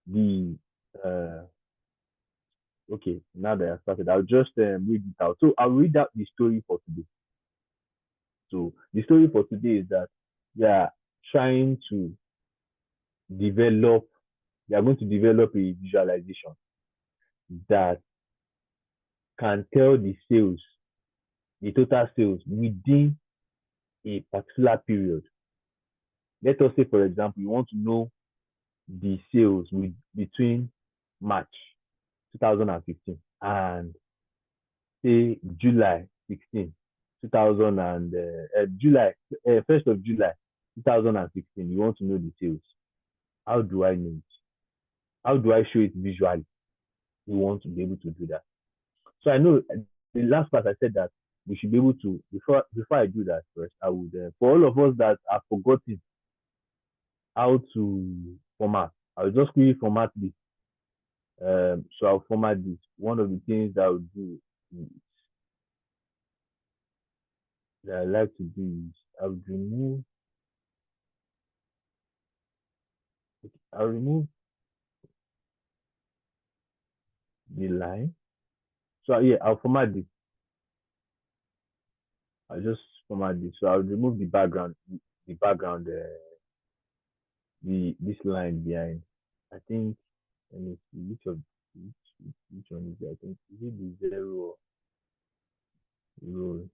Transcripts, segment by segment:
the okay, now that I started, I'll just read it out. So I'll read out the story for today. So the story for today is that we are trying to develop, we are going to develop a visualization that can tell the sales, the total sales within a particular period. Let us say, for example, you want to know the sales between March 2015 and say July 16, 2000 and July 1st of July 2016. You want to know the sales. How do I know it? How do I show it visually? We want to be able to do that. So I know the last part I said that we should be able to, before I do that first, I would for all of us that have forgotten how to format, I'll just quickly format this. So I'll format this. One of the things that I would do that I like to do is I'll remove the line. So yeah, I'll format this. I'll just format this. So I'll remove the background, this line behind. I think, let me see which one is it? I think is it the zero row?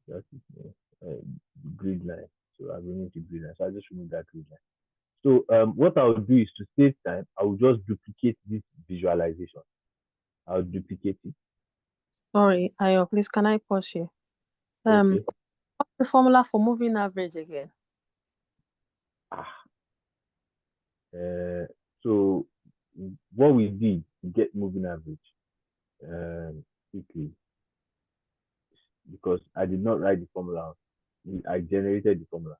That is grid line. So I've removed the grid line. So I just remove that grid line. So what I'll do is to save time, I will just duplicate this visualization. I'll duplicate it. Sorry, Ayo, please can I pause you? Okay. What's the formula for moving average again? So what we did to get moving average quickly, because I did not write the formula, I generated the formula.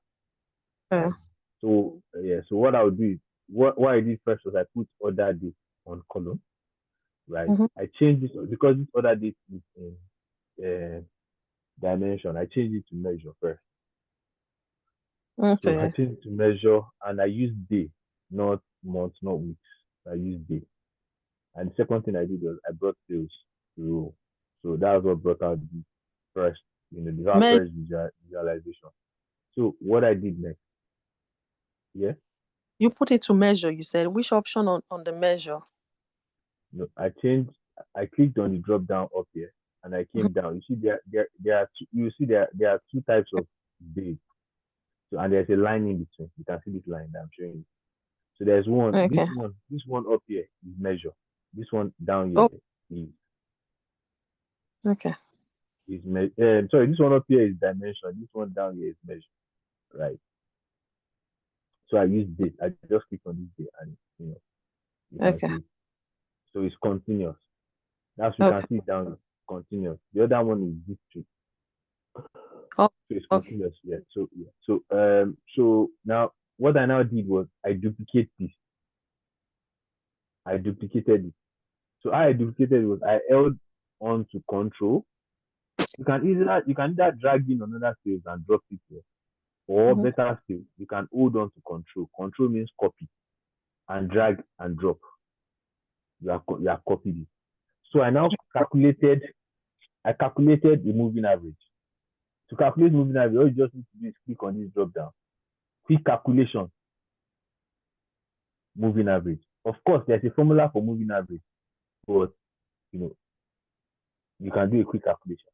So yeah, so what I'll do is what I did first was I put order date on column, right? I changed this because this order date is in dimension. I changed it to measure first. So I changed it to measure and I used day, not months, not weeks. I used day. And the second thing I did was I brought sales to row. So that's what brought out the first, the first visualization. So what I did next, yeah? You put it to measure, you said. Which option on the measure? No, I clicked on the drop down up here and I came down. You see there are two types of days. So and there's a line in between. You can see this line that I'm showing you. So there's one, this one up here is measure. This one down here is sorry, this one up here is dimension. This one down here is measure, right? So I use this. I just click on this day and you can see. So it's continuous. That's you can see down continuous. The other one is this tree. So it's continuous. Yeah. So now what I now did was I duplicate this. I duplicated it. So how I duplicated it was I held on to control. You can either drag in another field and drop it here, or better still, you can hold on to control. Control means copy, and drag and drop. You are copied it. So I now calculated the moving average. To calculate moving average, all you just need to do is click on this drop down. Quick calculation, moving average. Of course, there's a formula for moving average, but you can do a quick calculation.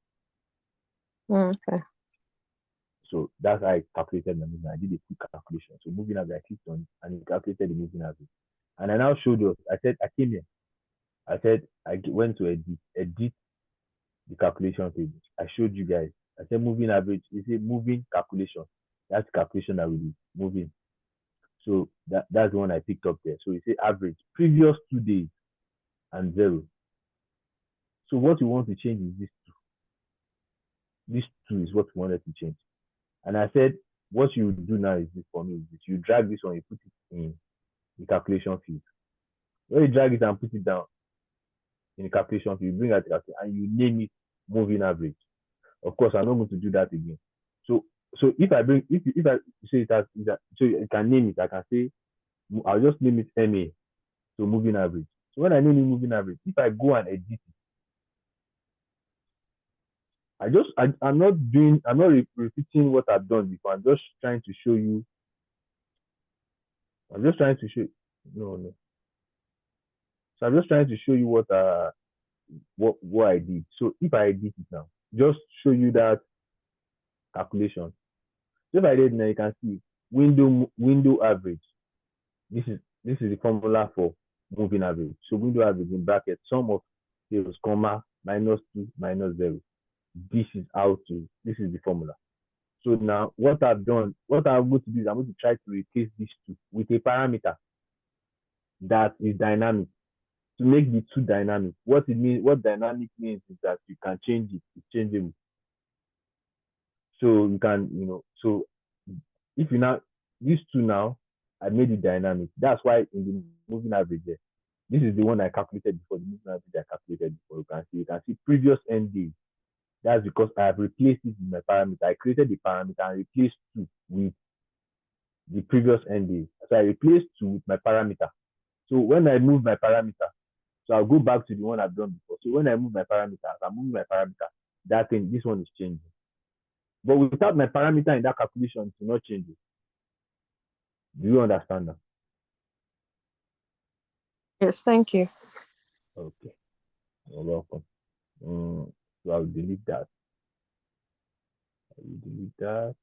Okay. So that's how I calculated the moving average. I did a quick calculation. So moving average, I clicked on it and it calculated the moving average. And I now showed you, I said, I came here. I said, I went to edit the calculation page. I showed you guys. I said moving average. It's a moving calculation. That's the calculation that we do, moving. So that's the one I picked up there. So you say average, previous 2 days and 0. So what you want to change is this 2. This 2 is what we wanted to change. And I said, what you do now is this for me. Is this. You drag this one, you put it in the calculation field. When you drag it and put it down in the calculation field, you bring out the calculation and you name it moving average. Of course, I'm not going to do that again. So So if I say it as so you can name it, I can say I'll just name it MA, so moving average. So when I name it moving average, if I go and edit it, I'm not repeating what I've done before. I'm just trying to show you. I'm just trying to show. No, no. So I'm just trying to show you what I did. So if I edit it now, just show you that calculation. So if I did now, you can see window average. This is the formula for moving average. So window average in bracket, sum of zeros, comma, minus 2, minus 0. This is the formula. So now what I'm going to do is I'm going to try to replace these two with a parameter that is dynamic to make the two dynamic. What dynamic means is that you can change it. It's changeable. So you can, so if you now, these two now, I made it dynamic. That's why in the moving average there, this is the one I calculated before, the moving average I calculated before. You can see previous end days. That's because I have replaced it with my parameter. I created the parameter and replaced two with the previous end days. So I replaced two with my parameter. So when I move my parameter, so I'll go back to the one I've done before. So when I move my parameter, as I'm moving my parameter, this one is changing. But without my parameter in that calculation, it will not change it. Do you understand that? Yes, thank you. Okay, you're welcome. So I'll delete that. I will delete that.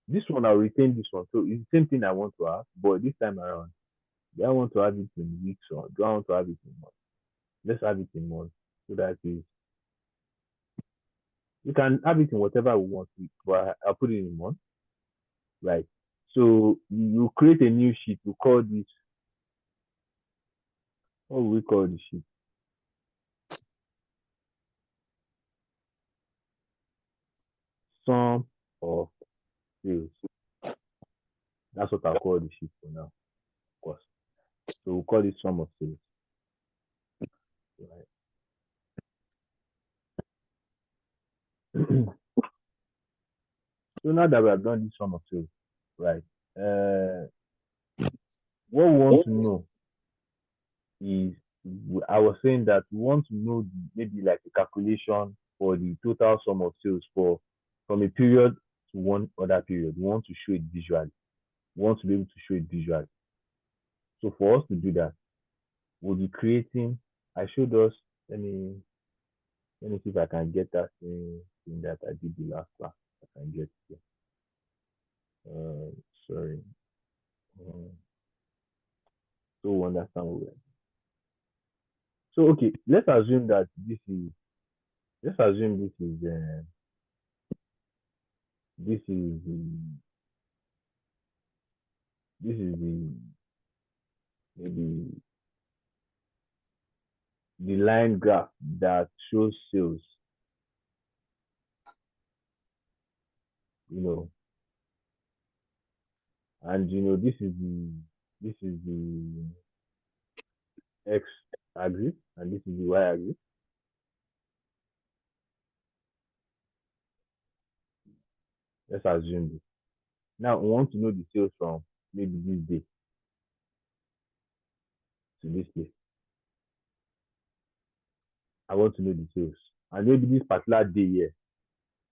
This one, I'll retain this one. So it's the same thing I want to have, but this time around, do I want to have it in weeks or do I want to have it in months? Let's have it in months so that is you can have it in whatever we want to, but I'll put it in months, right? So you create a new sheet. We call this, what will we call the sheet? Sum of sales. That's what I'll call the sheet for now, of course. So we'll call it sum of sales. Right? So now that we have done this sum of sales, right? Uh, what we want to know is, I was saying that we want to know maybe like a calculation for the total sum of sales for from a period to one other period. We want to show it visually. We want to be able to show it visually. So for us to do that, we'll be creating. I showed us. Let me let me see if I can get that thing that I did the last class. I can get here. Sorry. Um, so understand what we're. So okay, let's assume this is the maybe the line graph that shows sales, you know, and this is the x axis and this is the y axis. Let's assume this. Now we want to know the sales from maybe this day to this day. I want to know the sales, and maybe this particular day here,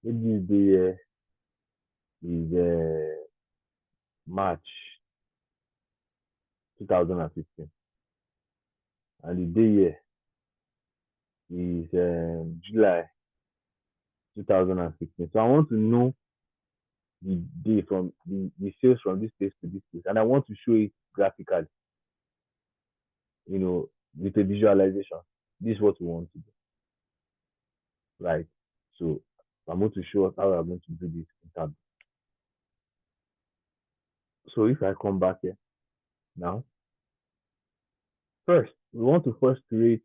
maybe this day here is March 2015, and the day here is July 2016. So I want to know the day from the sales from this place to this place, and I want to show it graphically, with a visualization. This is what we want to do, right? So I'm going to show us how I'm going to do this in Tableau. So if I come back here now, first we want to first create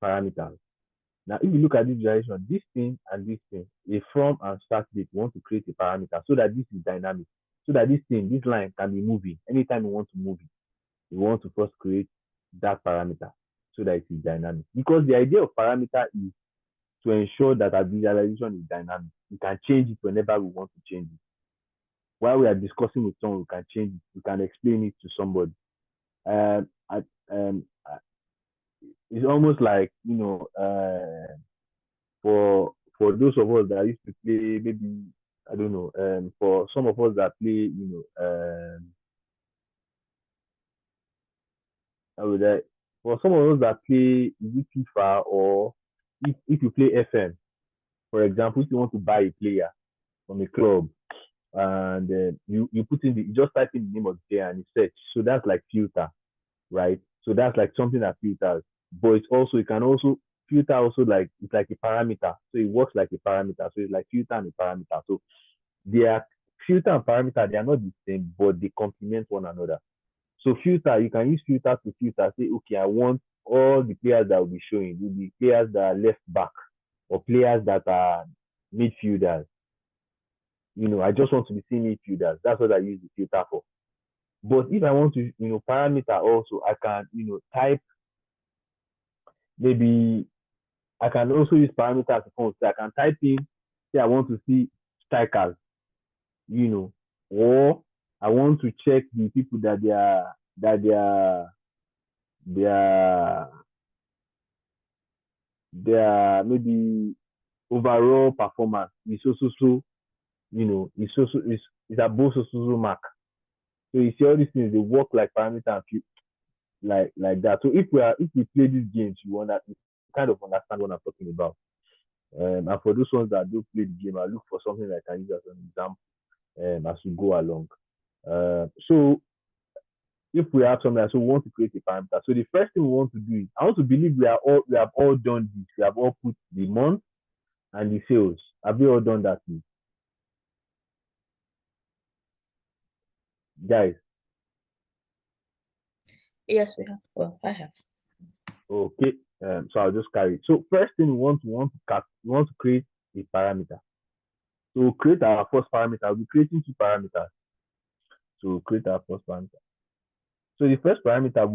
parameters. Now, if you look at this visualization, this thing and this thing, a from and start date, we want to create a parameter so that this is dynamic, so that this line can be moving anytime we want to move it. We want to first create that parameter so that it is dynamic. Because the idea of parameter is to ensure that our visualization is dynamic. We can change it whenever we want to change it. While we are discussing with someone, we can change it. We can explain it to somebody. Um, I, um, it's almost like, for those of us that used to play, maybe I don't know, for some of us that play, how would I, for some of us that play, is it FIFA, or if you play FM, for example, if you want to buy a player from a club, and you put in you just type in the name of the player and you search. So that's like filter, right? So that's like something that filters. But it's also, it can also filter also, like it's like a parameter. So it works like a parameter. So it's like filter and a parameter. So they are filter and parameter, they are not the same, but they complement one another. So filter, you can use filter to filter. Say, okay, I want all the players that will be showing will be players that are left back or players that are midfielders. I just want to be seeing midfielders. That's what I use the filter for. But if I want to, parameter also, I can, type, maybe I can also use parameter as a phone. So I can type in, say I want to see strikers, you know, or I want to check the people that their maybe overall performance is so, is above so mark. So you see all these things, they work like parameter and like that. So if we play these games, you kind of understand what I'm talking about. And for those ones that do play the game, I look for something that I can use as an example as we go along. So if we have something, so we want to create a parameter. So the first thing we want to do is, I want to believe we have all done this. We have all put the month and the sales. Have we all done that, please? Guys? Yes, we have. Well, I have. Okay. So I'll just carry it. So first thing we want to create a parameter. So we'll create our first parameter. We'll be creating two parameters. So we'll create our first parameter. So the first parameter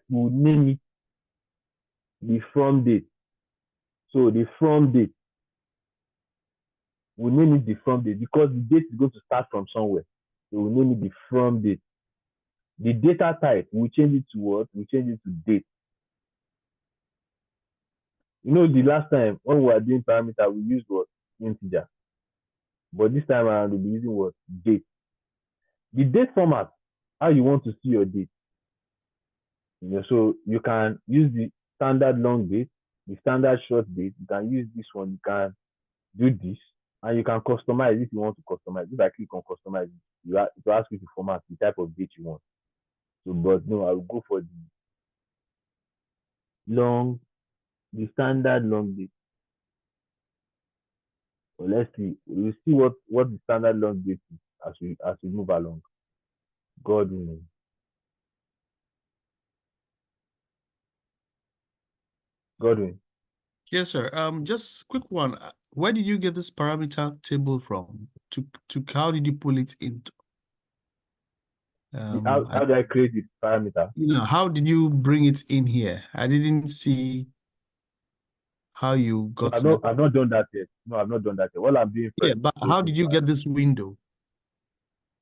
we'll name it the from date. So the from date, we'll name it the from date because the date is going to start from somewhere. So we'll name it the from date. The data type, we'll change it to what? We'll change it to date. The last time when we were doing parameter, we used what? Integer. But this time around, we'll be using what? Date. The date format, how you want to see your date. So you can use the standard long date, the standard short date. You can use this one. You can do this, and you can customize if you want to customize. If I click on customize, it will ask you to format the type of date you want. So, but no, I will go for the standard long date. So let's see. We'll see what the standard long date is as we move along. God willing. Godwin. Yes, sir. Just quick one. Where did you get this parameter table from? How did you pull it into? How do I create the parameter? How did you bring it in here? I didn't see how you got that. I've not done that yet. No, I've not done that yet. What I'm doing Yeah, first. but how did you get this window?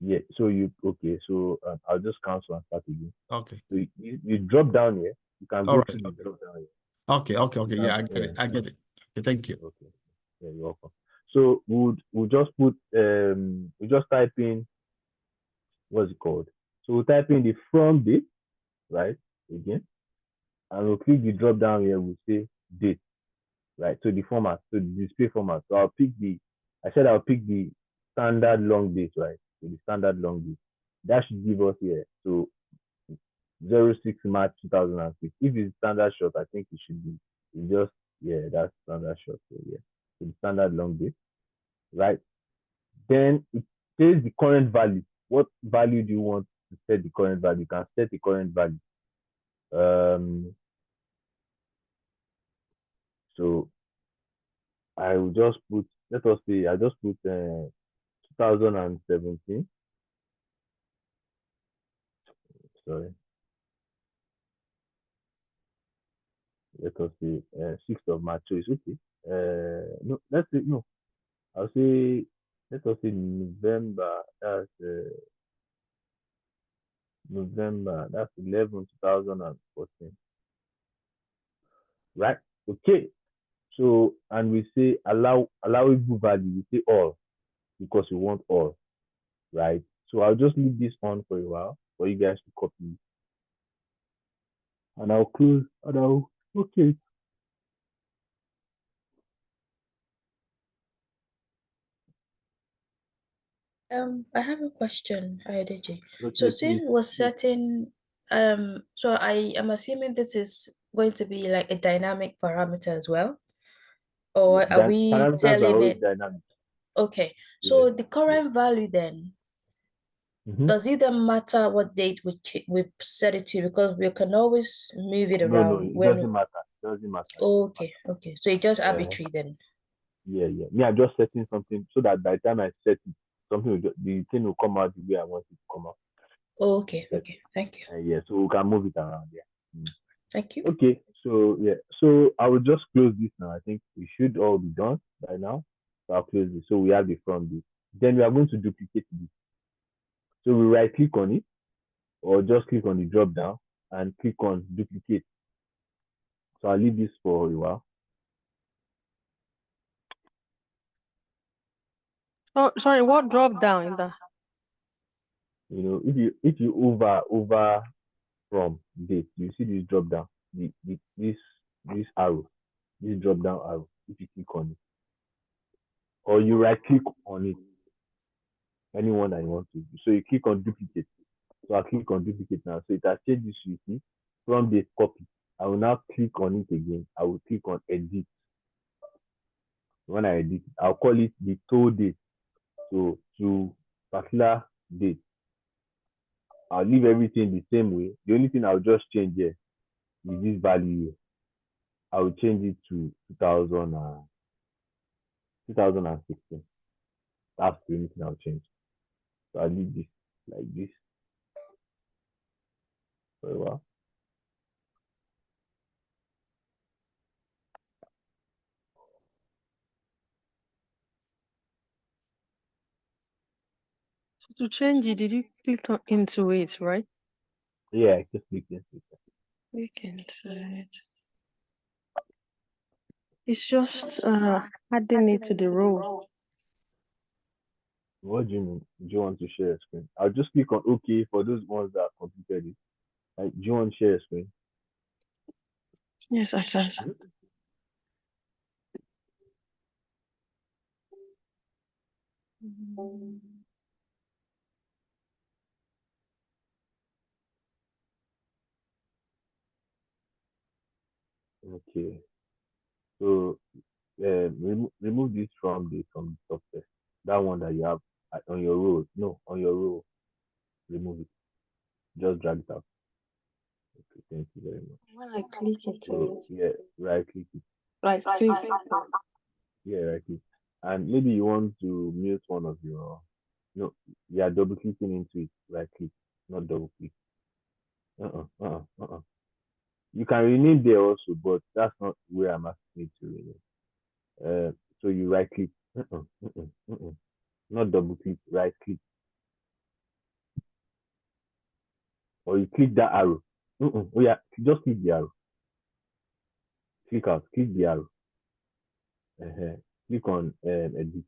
Yeah. So okay. So I'll just cancel and start again. Okay. So you drop down here. You can All go right. to the Okay. drop down here. Okay. Yeah, I get it. I get it. Okay, thank you. Okay. Yeah, you're welcome. So we'll just we just type in, what's it called? So we'll type in the from date, right? Again. And we'll click the drop down here, we'll say date. Right? So the format, so the display format. So I said I'll pick the standard long date, right? So the standard long date. That should give us here. So 06 March 2006. If it's standard short, I think it should be. It's just, yeah, that's standard short. So yeah. So the standard long date, right? Then it says the current value. What value do you want to set the current value? You can set the current value. So I will just put, let us say, I just put 2017. Sorry. Let us say 6th of March. So it's okay. No, let's say no. I'll say let us say November. That's November. That's 11 2014. Right? Okay. So and we say allowable value. We say all because we want all. Right? So I'll just leave this on for a while for you guys to copy, and I'll close and I'll okay. I have a question, Ayodeji. So Okay, since please. we're setting, so I am assuming this is going to be like a dynamic parameter as well, Yeah, or are we parameters are telling always it? dynamic. Okay, Yeah. so the Yeah. current value then, Mm-hmm. does it then matter what date we set it to? Because we can always move it No, around it when. doesn't matter. It doesn't matter. It doesn't Okay, okay. So it's just matter. arbitrary then. Yeah, yeah. Me, I'm just setting something so that by the time I set it, something will the thing will come out the way I want it to come out. Okay, Yes. okay. Thank you. Yeah, so we can move it around. Yeah. Thank you. Okay. So yeah. So I will just close this now. I think we should all be done by now. So I'll close this. So we have the front bit. Then we are going to duplicate this. So we right click on it or just click on the drop down and click on duplicate. So I'll leave this for a while. Oh, sorry, what drop down is that? You know, if you over from date, you see this drop down, this arrow, this drop down arrow. If you click on it, or you right click on it, anyone that you want to. So you click on duplicate. So I click on duplicate now. So it has changed this. You see from the copy. I will now click on it again. I will click on edit. When I edit, I'll call it the total date. So to particular date, I'll leave everything the same way. The only thing I'll just change here is this value here. I will change it to 2016. That's the only thing I'll change. So I'll leave this like this for a while. So to change it, did you click on into it, right? Yeah, I just click this. We can it. It's just adding it to the row. What do you mean? Do you want to share a screen? I'll just click on OK for those ones that completed it. Like, do you want to share a screen? Yes, I can. Okay. So remove this from the top there. That one that you have on your row. No, on your row. Remove it. Just drag it out. Okay, thank you very much. When I click So it, yeah, right click it. right click. Yeah, right click. And maybe you want to mute one of your no, you are double clicking into it. Right click, not double click. Uh-uh. You can rename there also, but that's not where I'm asking you to rename. So you right click. Not double click, right click. Or you click that arrow. Oh yeah, just click the arrow. Click out, click the arrow. Click on edit.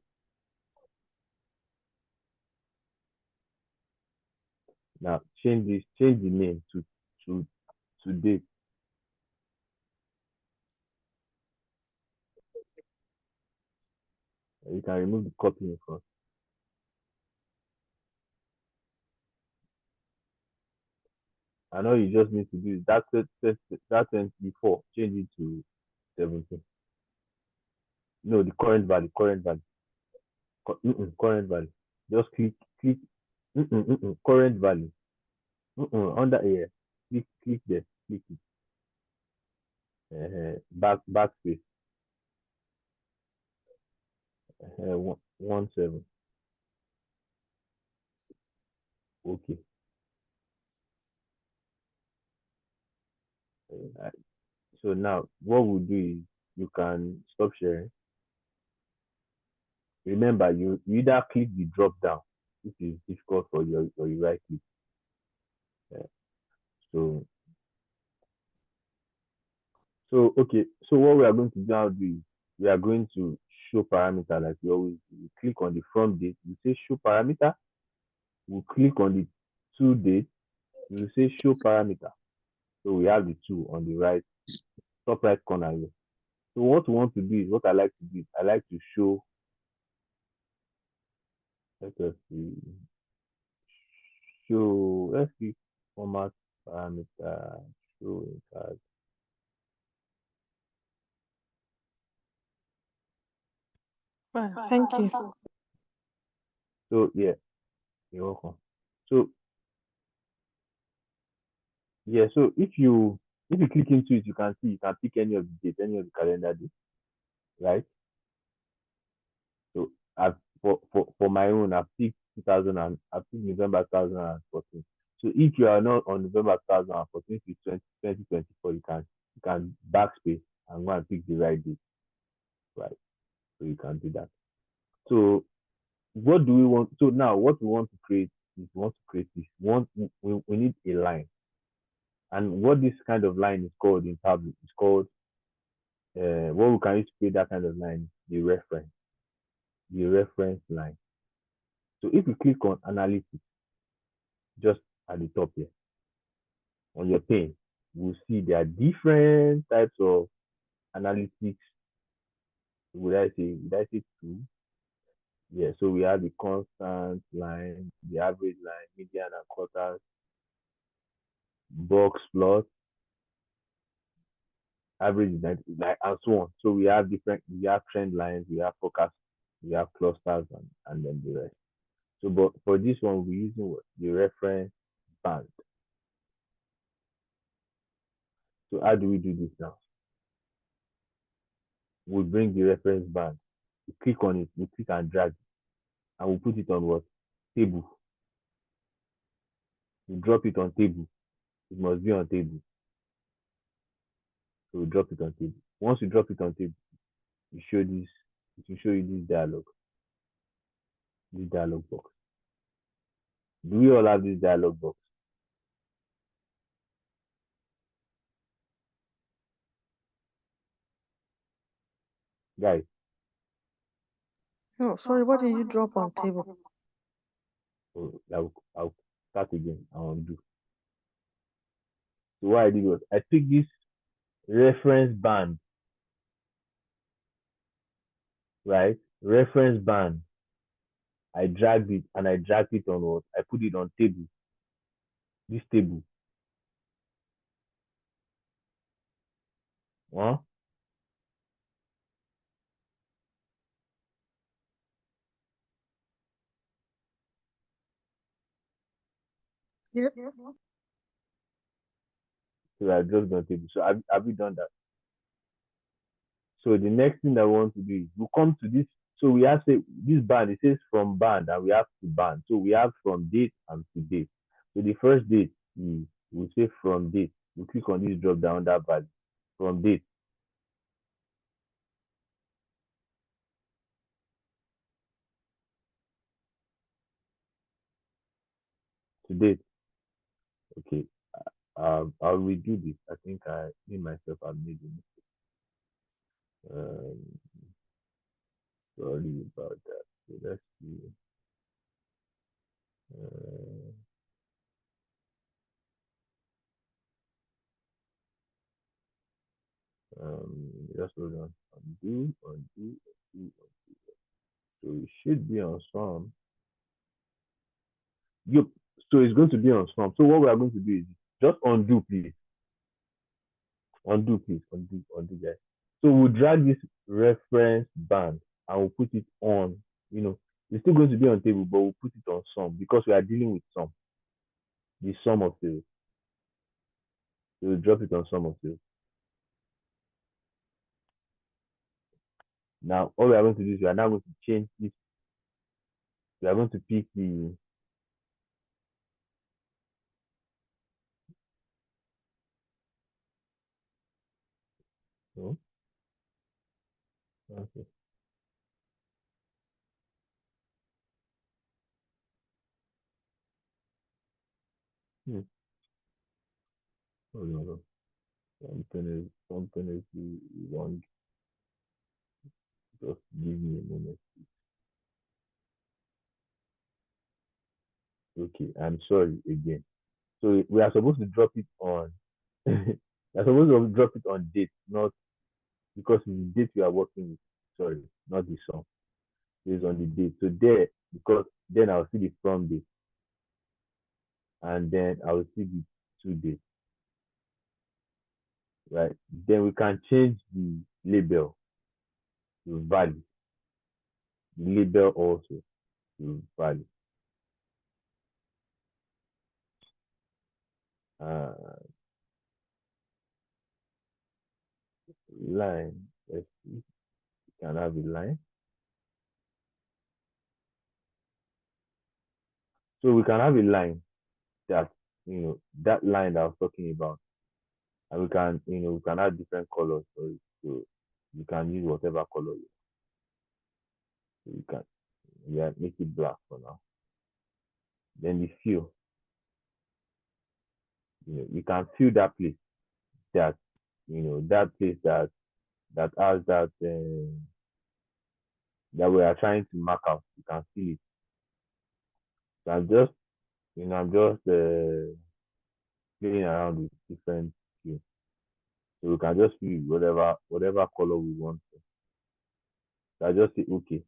Now change the name to date. You can remove the copy in front. I know you just need to do it. That went before. Change it to 17. No, the current value, current value. Just click current value. Under here, click there, click it. Backspace. 17. Okay. So now what we'll do is you can stop sharing. Remember, you either click the drop down, which is difficult for you, or you right click. Yeah. So okay. So what we are going to now do is we are going to show parameter like we always do. We click on the from date. We say show parameter. We click on the to date. We say show parameter. So we have the two on the right top right corner here. So what we want to do is what I like to do. I like to show. Let us see. Show. Let's see format parameter. Show inside. Right, thank you. So yeah, you're welcome. So yeah, so if you click into it, you can see you can pick any of the date, any of the calendar dates, right? So I've for my own, I've picked 2000 and I've picked November 2014. So if you are not on November 2014 to 2024, you can backspace and go and pick the right date, right? So you can do that. So what do we want? So now what we want to create is we want to create this. We need a line. And what this kind of line is called in Tableau is called what we can use to create that kind of line is the reference line. So if you click on analytics just at the top here on your pane, we'll see there are different types of analytics. Would I say two? Yeah, so we have the constant line, the average line, median and quarters, box plot, average is 90, like and so on. So we have trend lines, we have forecast, we have clusters and then the rest. So but for this one we're using what? The reference band. So how do we do this now? We bring the reference band, we click on it, we click and drag it, and we put it on what? Table. We drop it on table. It must be on table. So we drop it on table. Once we drop it on table, we show this, it will show you this dialog box. Do we all have this dialog box? Guys, Oh, sorry, what did you drop on table? so I'll start again. I'll undo. So what I did was I picked this reference band, right? Reference band. I dragged it and I dragged it on what? I put it on table. This table. Huh? Yep. So I just on table. So have you done that? So the next thing that we want to do is we come to this. So we have say this band, it says from band and we have to band. So we have from date and to date. So the first date is we say from date. We click on this drop down that value from date to date. Okay. I'll redo this. I think me myself I made a mistake. Um, sorry about that. So let's see. Uh, just hold on. Undo, undo, undo. So it should be on some. Yep. So it's going to be on some. So what we are going to do is just undo, please. Undo, please. Undo, guys. So we'll drag this reference band and we'll put it on, it's still going to be on table, but we'll put it on sum because we are dealing with sum, the sum of sales. So we'll drop it on sum of sales. Now, all we are going to do is we are now going to change this. We are going to pick the no, Okay. Hmm. Oh, no, no. Something is wrong. Just give me a moment. Okay, I'm sorry again. So we are supposed to drop it on. We are supposed to drop it on date, not because it's the date we are working with. Sorry, not the song. It's on the date. So there, because then I'll see the from date, and then I will see the to date, right? Then we can change the label to value. The label also to value. Uh, line. Let's see. We can have a line. So we can have a line that that line that I was talking about, and we can we can add different colors for it. So you can use whatever color you can. Yeah, make it black for now. Then the fill, you can fill that place that that place that has that we are trying to mark out. You can fill it. So I'm just playing around with different fill. So we can just fill whatever color we want. So I just say okay,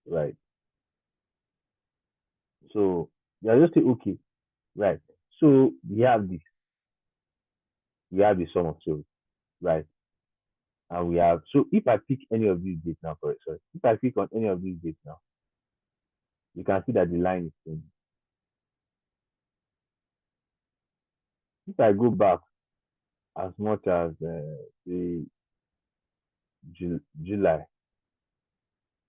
right. So I just say okay, right. So we have the sum of sales, right? And we have, so if I pick any of these dates now, sorry, if I click on any of these dates now, you can see that the line is changing. If I go back as much as say July,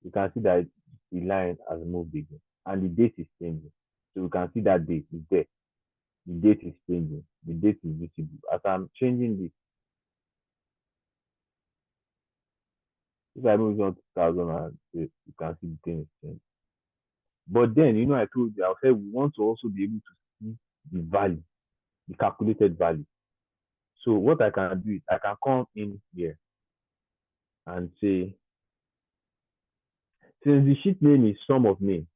you can see that the line has moved again and the date is changing. So you can see that date is there. The date is changing. The date is visible. As I'm changing this, if I move on to 2000, you can see the thing is changing. But then, I told you, I said we want to also be able to see the value, the calculated value. So what I can do is I can come in here and say, since the sheet name is sum of name,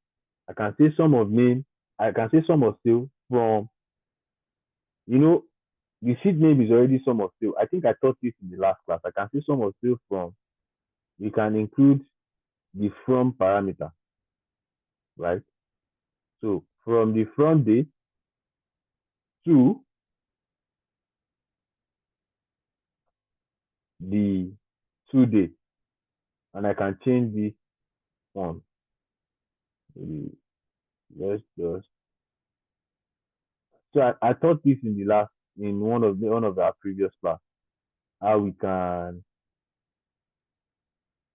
I can say sum of name, I can say sum of sale from, the sheet name is already sum of sale. I think I taught this in the last class. I can say sum of sale from, we can include the from parameter, right? So from the from date to the to date, and I can change this one. Let's just, so I taught this in the last, in one of our previous class, how we can,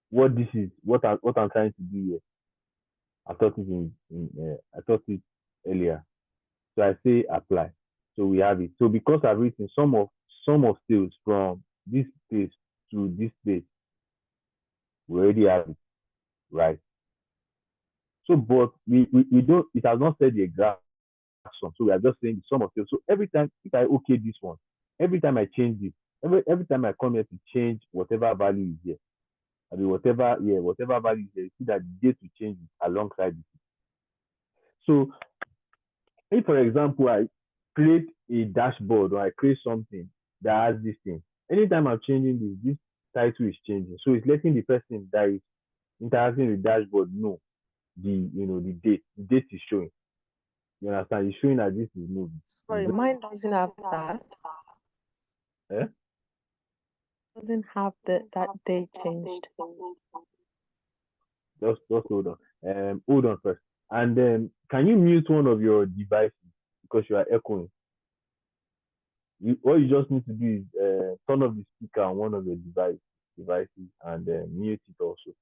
what this is, what I'm trying to do here. I taught it I taught it earlier. So I say apply. So we have it. So because I've written sum of sales from this place to this place, we already have it, right? So but we don't, it has not said the exact sum. So we are just saying the sum of sales. So every time if I okay this one, every time I change it, every time I come here to change whatever value is here, I mean whatever value is there, you see that the date will change it alongside it. So if, for example, I create a dashboard or I create something that has this thing, anytime I'm changing this title is changing. So it's letting the person that is interacting with the dashboard know the date. The date is showing. You understand? It's showing that this is moving. Sorry, mine doesn't have that. Eh? Doesn't have that date changed. Just hold on. Hold on first. And then can you mute one of your devices because you are echoing? All you just need to do is turn off the speaker on one of your devices and mute it also.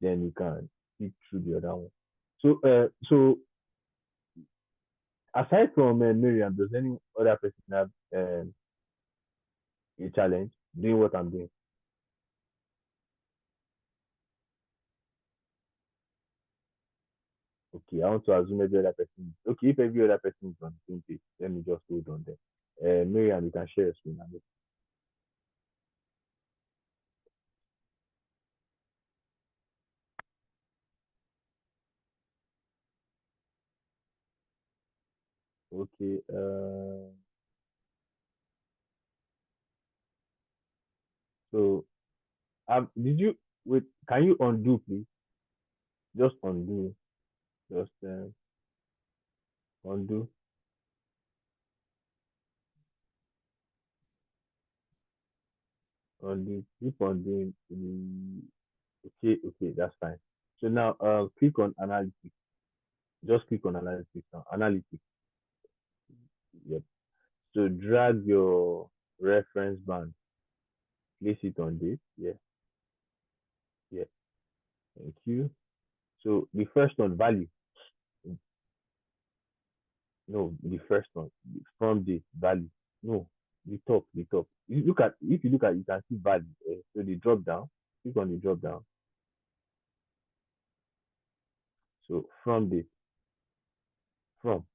Then you can speak through the other one. So aside from Miriam, does any other person have a challenge? Doing what I'm doing. Okay, I want to assume every other person. Okay, if every other person is on the same page, let me just hold on there. Miriam, you can share your screen. Okay. So, did you wait? Can you undo, please? Just undo. Just undo. Undo. Keep on doing. Okay. Okay, that's fine. So now, click on analytics. Just click on analytics now. Analytics. Yep. So drag your reference band. Place it on this. Yeah. Yeah. Thank you. So the first one, value. No, the first one, from the value. No, the top, the top. You look at if you look at you can see value. So the drop down, click on the drop down. So from the from,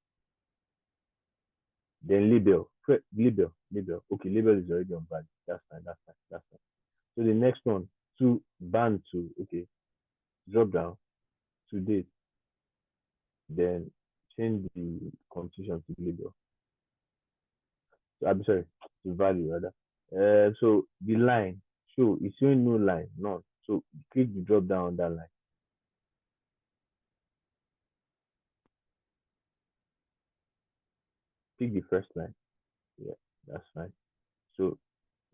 then label, label. Okay, label is already on value. That's fine, that's fine, that's fine. So the next one, to band to, okay, drop down to date, then change the competition to label. So, I'm sorry, to value rather. So the line, show it's showing no line, none. So click the drop down on that line. Pick the first line. Yeah, that's fine. So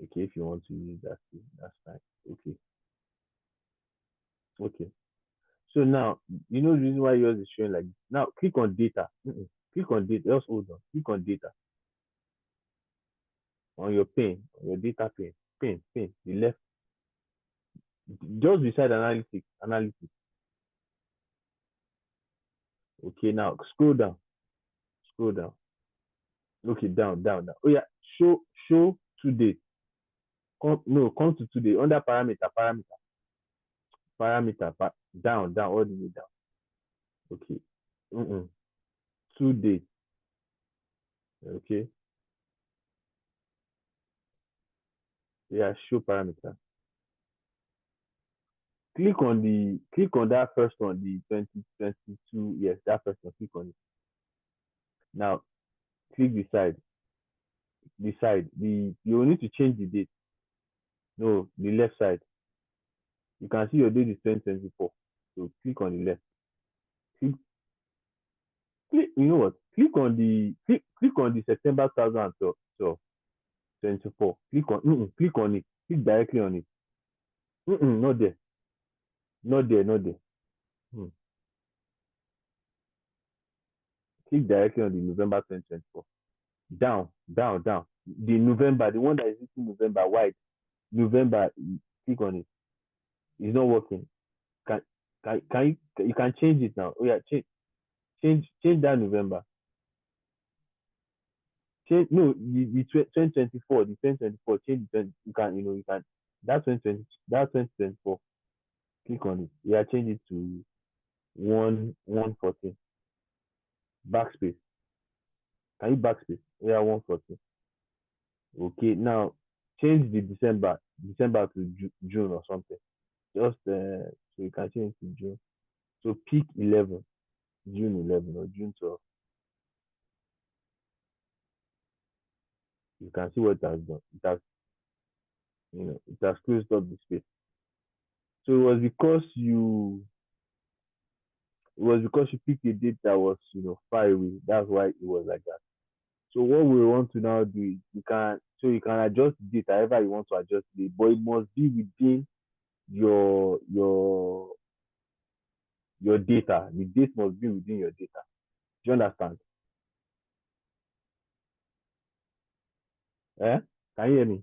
okay, if you want to use that, that's fine. Okay, okay. So now you know the reason why yours is showing like this. Now click on data. Click on data. Just hold on. Click on data on your pane, on your data pane, pane. The left, just beside analytics. Analytics. Okay, now scroll down. Scroll down. Okay, down. Oh yeah, show today. Come to today under parameter, down, all the way down. Okay. Today. Okay. Yeah, show parameter. Click on that first one, the 2022. Yes, that first one. Click on it. Now click the side. You need to change the date. No, the left side. You can see your date is 2024. So click on the left. Click, you know what? Click on the September 2012, 24. Click on it. Click directly on it. Not there. Not there. Hmm. Click directly on the November 2024. Down. The November, the one that is written November white. November, click on it. It's not working. You can change it now. Oh yeah, change that November. Change no the 2024, the 2024, change the 20, you can that 2024. Click on it. Yeah, change it to 114. Backspace. Can you backspace? Yeah, 114. Okay, now change the December to June or something. Just so you can change to June. So pick 11, June 11 or June 12. You can see what it has done. It has closed up the space. So it was because you picked a date that was far away. That's why it was like that. So what we want to now do is you can adjust the date however you want to adjust the date, but it must be within your data. The date must be within your data. Do you understand? Eh? Can you hear me?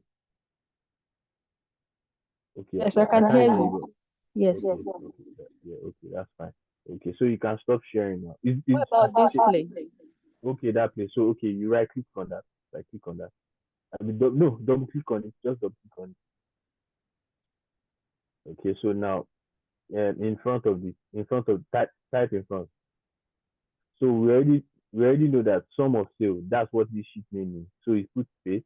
Okay, Yes, I I can can't hear hear you. you. Yes. Okay, yeah, okay, that's fine. Okay, so you can stop sharing now. What about this place? Okay, that place. So okay, you right click on that. Right click on that. I mean, no, double click on it. Just double click on it. Okay, so now in front of this, type in front. So we already know that sum of sales. That's what this sheet name means. So you put space.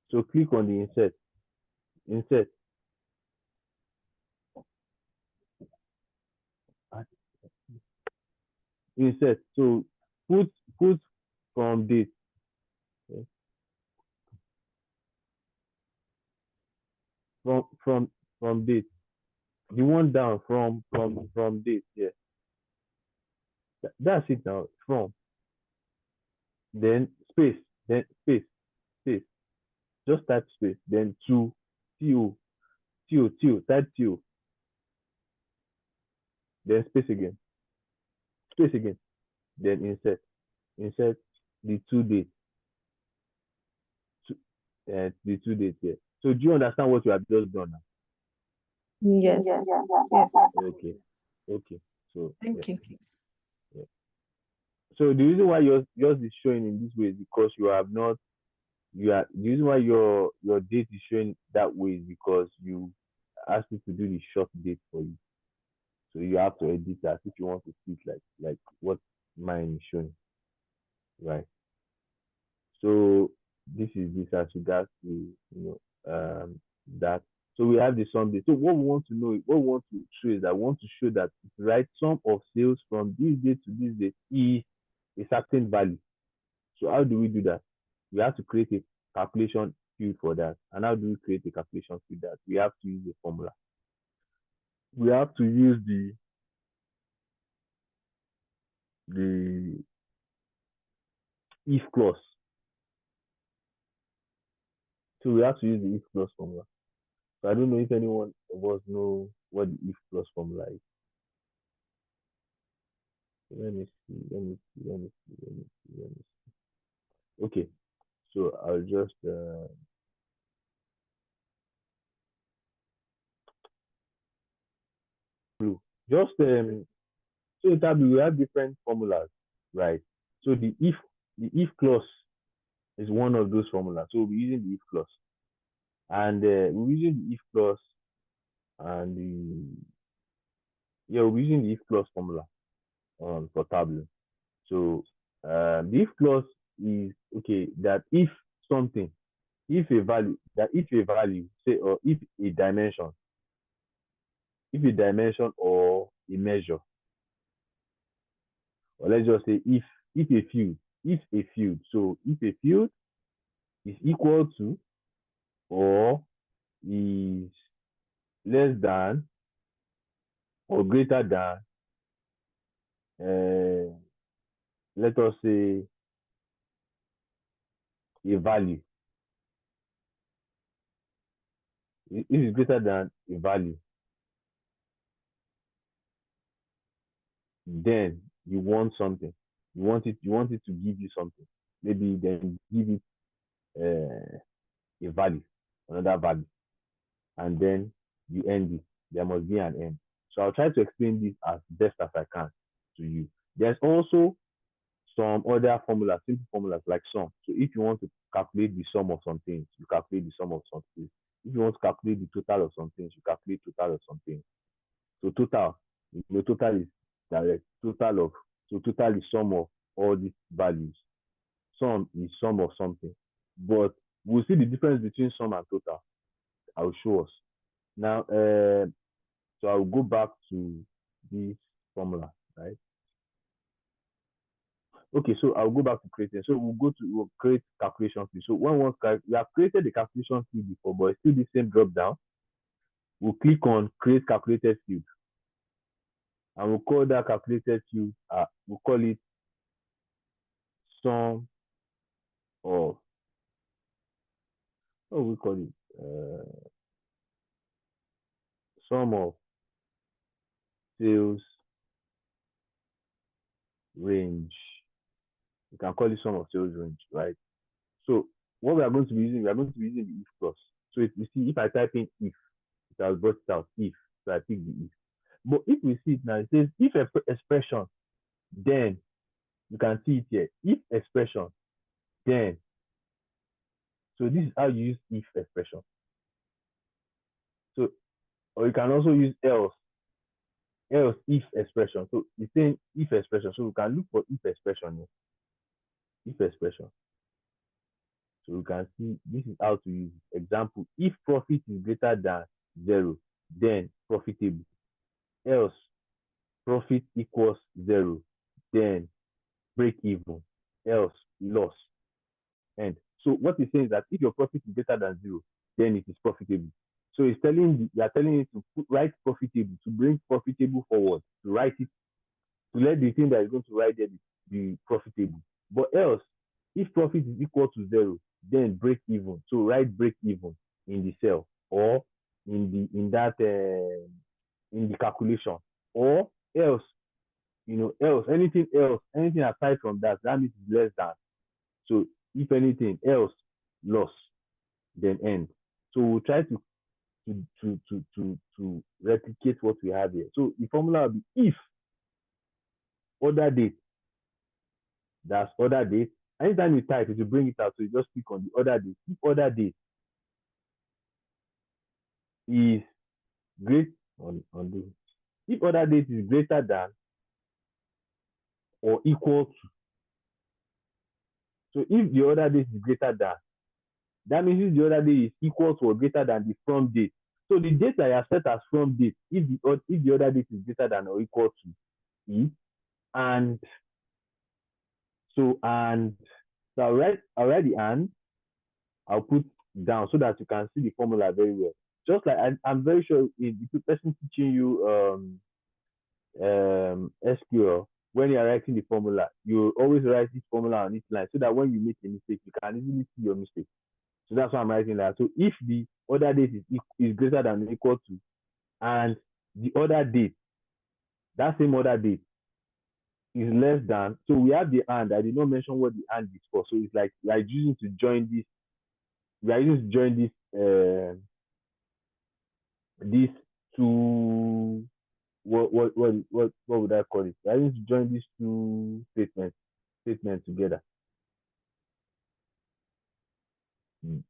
So click on the insert. Insert. So put from date. From date. The one down from date. Yeah. That's it now. From. Then space. Then space. Just type space. Then to to type to. Then space again. Space again. Then insert the two date. The two dates here. So do you understand what you have just done now? Yes. Yeah. Okay. So Thank you. yeah. So the reason why yours is showing in this way is because the reason why your date is showing that way is because you asked me to do the short date for you. So you have to edit that if you want to see it like what mine is showing. Right. So this is this as regards to that. So we have the sum date. So what we want to know, what we want to show is that we want to show that the right sum of sales from this date to this date is a certain value. So how do we do that? We have to create a calculation field for that. And how do we create a calculation field that? We have to use a formula. We have to use the if clause. So we have to use the if clause formula. So I don't know if anyone of us know what the if clause formula is. Let me see. Okay, so I'll just just so Tableau we have different formulas, right? So the if clause is one of those formulas. So we're using the if clause, and we're using the if clause and we're using the if clause formula for Tableau. So the if clause is okay that if something, if a value, say, or if a dimension or a measure, or let's just say if a field, so if a field is equal to or is less than or greater than let us say a value, if it's greater than a value, then you want something, you want it to give you something, maybe then give it a value, another value, and then you end it. There must be an end. So I'll try to explain this as best as I can to you. There's also some other formulas, simple formulas like sum. So if you want to calculate the sum of some things, you calculate the sum of some things. If you want to calculate the total of some things, you calculate total of some things. So total is direct. Total is sum of all these values. Sum is sum of something. But we'll see the difference between sum and total. I'll show us. Now, so I'll go back to this formula, right? Okay, so I'll go back to creating. So we'll create calculation field. So we have created the calculation field before, but it's still the same drop down. We'll click on create calculated field. And we'll call that calculated field, we'll call it sum of, what we call it? Sum of sales range. You can call it sum of sales range, right? So what we are going to be using, the if clause. So if you see, if I type in if, it has brought it out if. So I pick the if. But if we see it now, it says if expression, then You can see it here. If expression, then. So this is how you use if expression. So, or you can also use else if expression. So it's saying if expression. So we can look for if expression here. If expression. So you can see this is how to use it. Example, if profit is greater than 0, then profitable. Else, profit equals 0, then break even. Else, loss. And so what it's saying is that if your profit is greater than 0, then it is profitable. So it's telling you are telling you to write profitable, to bring profitable forward, to write it, to let the thing that is going to write there be profitable. But else, if profit is equal to 0, then break even. So write break even in the cell or in the calculation, or else, else anything aside from that, that means less than. So if anything else, loss, then end. So we'll try to replicate what we have here. So the formula will be if order date, that's order date. Anytime you type it, you bring it out. So you just click on the order date. If order date is great undo. If order date is greater than or equal to. So if the order date is greater than, that means if the order date is equal to or greater than the from date. So the date that I have set as from date, if the order date is greater than or equal to it, and I'll write the and, I'll put down so that you can see the formula very well. Just like I'm very sure if the person teaching you SQL, when you're writing the formula, you always write this formula on each line so that when you make a mistake, you can easily see your mistake. So that's why I'm writing that. So if the order date is greater than or equal to, and the order date, that same order date, is less than, so we have the and. I did not mention what the and is for. So it's like we are using to join this. We are using to join these two. What would I call it? We are using to join these two statements together. Do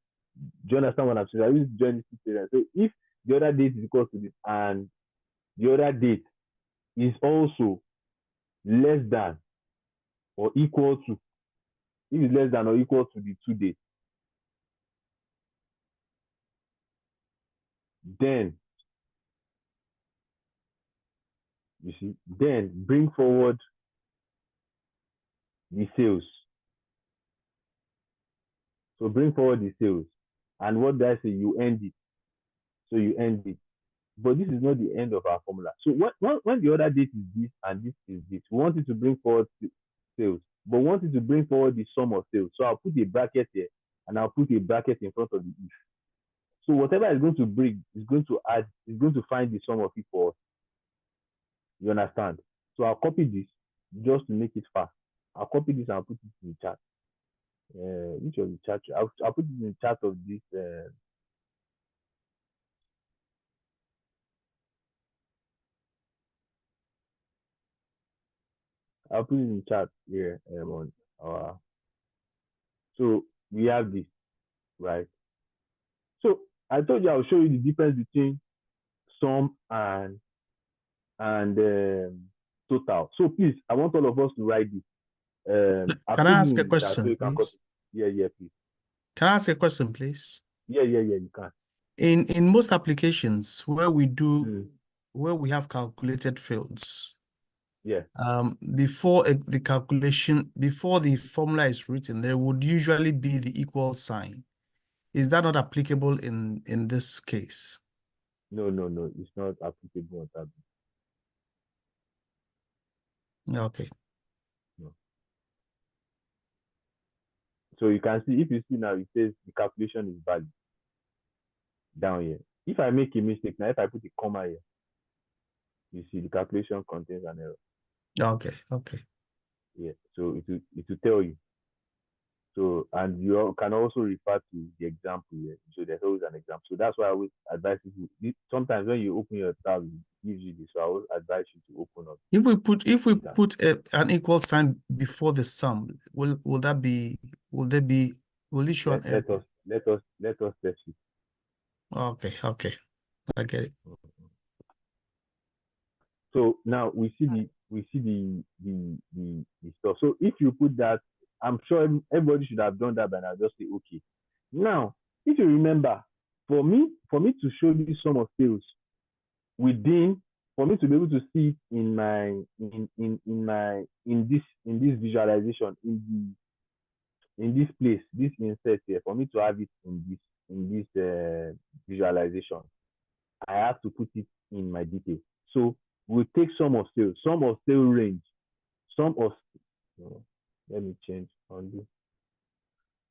you understand what I'm saying? I used to join these two statements. So if the other date is equal to this and the other date is also less than or equal to, if it's less than or equal to the two dates, then you see, then bring forward the sales. So bring forward the sales. And what do I say? You end it. So you end it. But this is not the end of our formula. So when the other date is this and this is this, we want it to bring forward sales, but we want it to bring forward the sum of sales. So I'll put a bracket here and I'll put a bracket in front of the if. So whatever is going to bring is going to add, is going to find the sum of it for us. You understand? So I'll copy this just to make it fast. I'll copy this and I'll put it in the chat. Which of the chat? I'll put it in the chat of this. I'll put it in the chat here on our. So we have this, right? So I told you I'll show you the difference between sum and total. So please, I want all of us to write this. Can I ask a question, please? Yeah, please. Can I ask a question, please? Yeah, you can. In most applications where we have calculated fields, yeah, before the formula is written, there would usually be the equal sign. Is that not applicable in this case? No, it's not applicable on that. Okay. No. So you can see, if you see now, it says the calculation is valid down here. If I make a mistake now, if I put a comma here, you see the calculation contains an error. Okay. Yeah, so it will tell you. So, and you can also refer to the example here. So there's always an example. So that's why I always advise people. Sometimes when you open your tab, it gives you this. So I always advise you to open up. If we Yeah. put an equal sign before the sum, will it show an error? Let us test it. Okay, I get it. So now we see the stuff. So if you put that, I'm sure everybody should have done that by now. Just say okay. Now, if you remember, for me to show this sum of sales within, for me to be able to see it in my in this visualization in this place, this insert here, for me to have it in this visualization, I have to put it in my detail. So we take sum of sale range, sum of no, let me change undo.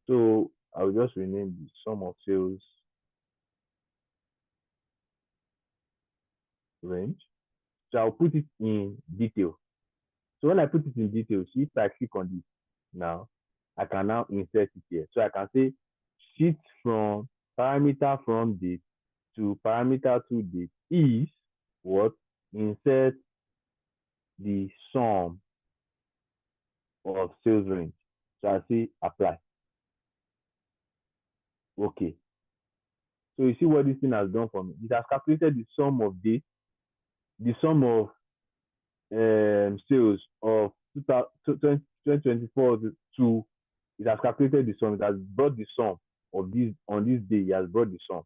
So I'll just rename the sum of sales range. So I'll put it in detail. So when I put it in detail, see if I click on this now, I can now insert it here. So I can say sheet from parameter from date to parameter to date is what? Insert the sum of sales range. So I say apply. Okay. So you see what this thing has done for me. It has calculated the sum of dates, the sum of sales of 2024 to, it has calculated the sum. It has brought the sum of this on this day. It has brought the sum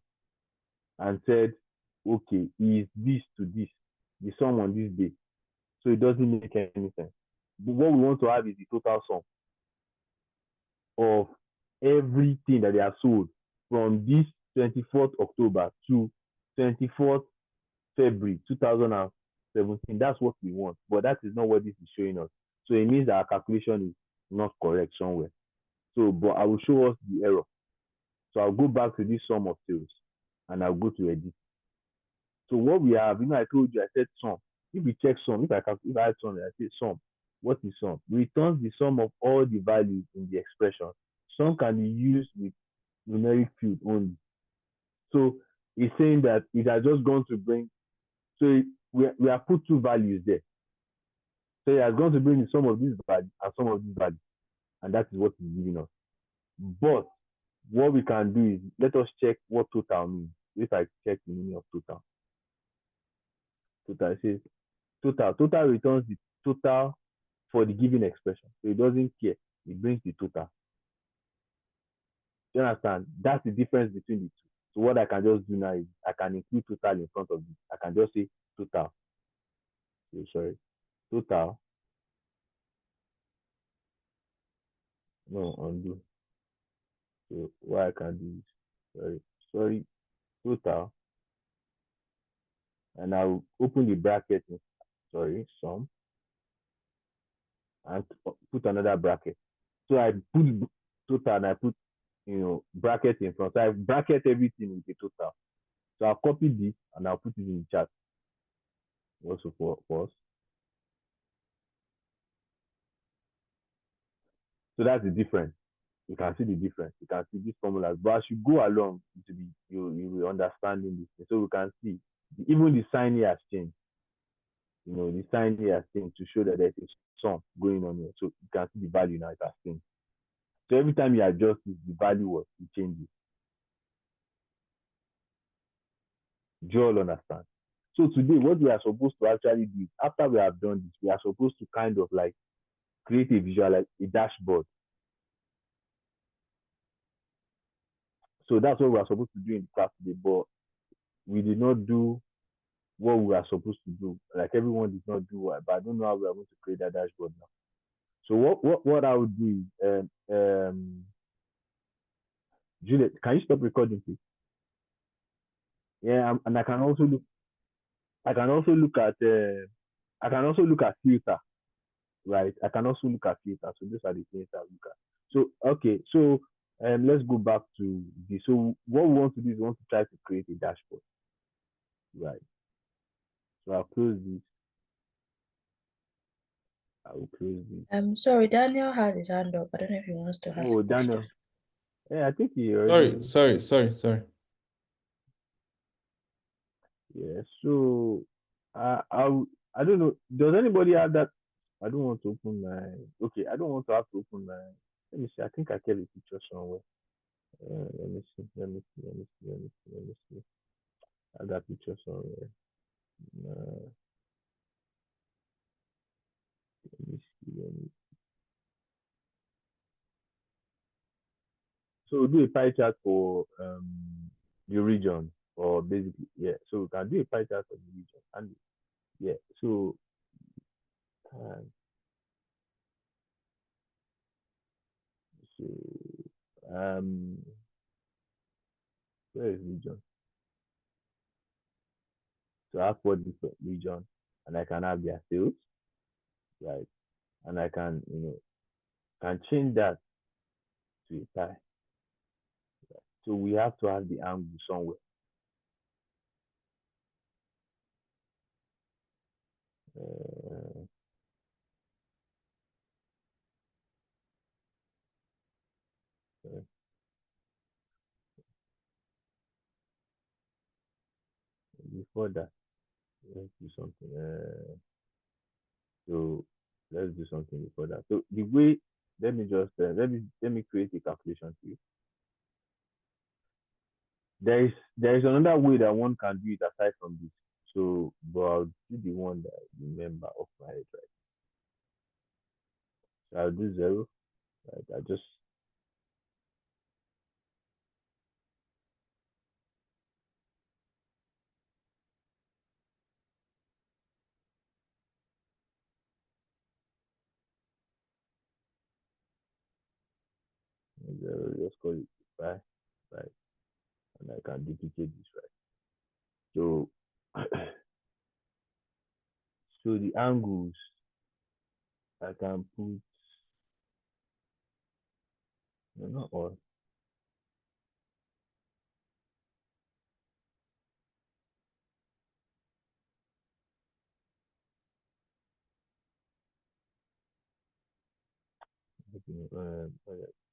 and said, okay, is this to this, the sum on this day. So it doesn't make any sense. But what we want to have is the total sum of everything that they have sold from this 24th October to 24th February 2017. That's what we want. But that is not what this is showing us. So it means that our calculation is not correct somewhere. So, but I will show us the error. So I'll go back to this sum of sales and I'll go to edit. So what we have, I told you, I said sum. If we check sum, if I add sum, I say sum. What is sum? Returns the sum of all the values in the expression. Sum can be used with numeric field only. So it's saying that it has just gone to bring, so we have put two values there. So it has gone to bring the sum of this value and sum of this value. And that is what it's giving us. But what we can do is, let us check what total means. If I check the meaning of total. Total, it says total returns the total for the given expression. So it doesn't care. It brings the total. You understand? That's the difference between the two. So what I can just do now is I can include total in front of this. I can just say total. Sorry. Total. No, undo. So what I can do is, sorry, total. And I'll open the bracket in, sum, and put another bracket. So I put total and I put, bracket in front. So I bracket everything with the total. So I'll copy this and I'll put it in the chat also for us. So that's the difference. You can see the difference. You can see these formulas. But as you go along, you will understanding this. So we can see even the sign here has changed. The sign here has changed to show that there's a sum going on here. So you can see the value now, it has changed. So every time you adjust this, the value it changes. Do you all understand? So today, what we are supposed to actually do is, after we have done this, we are supposed to kind of like create a dashboard. So that's what we are supposed to do in the class today, but we did not do what we are supposed to do. Like everyone did not do what, but I don't know how we are going to create that dashboard now. So what I would do is, Juliet, can you stop recording, please? Yeah, and I can also look at filter, right? I can also look at filter. So these are the things I look at. So okay, so let's go back to this. So what we want to do is we want to try to create a dashboard, right? So I'll close this. I will close this. Sorry, Daniel has his hand up. I don't know if he wants to ask Oh, a question. Daniel. Yeah, I think he already. Sorry. Yeah. So, I don't know. Does anybody have that? I don't want to open my. Okay, I don't want to have to open my. Let me see. I think I kept the picture somewhere. Let me see. Let me see. I have that picture somewhere. Uh, let me see. So we'll do a pie chart for the region, or basically, yeah. So we can do a pie chart for the region, and yeah. So uh, so um, where is region? So I have four different region, and I can have their sales, right? And I can can change that to a pie. So we have to have the angle somewhere. Uh, uh, Before that, let's do something. So let's do something before that. So the way, let me just let me create a calculation to you. There is another way that one can do it aside from this. So, but I'll do the one that I remember off my head, right? So I'll do zero, right? I just zero, just call it five, right? And I can duplicate this, right? So, so the angles I can put, no, not all.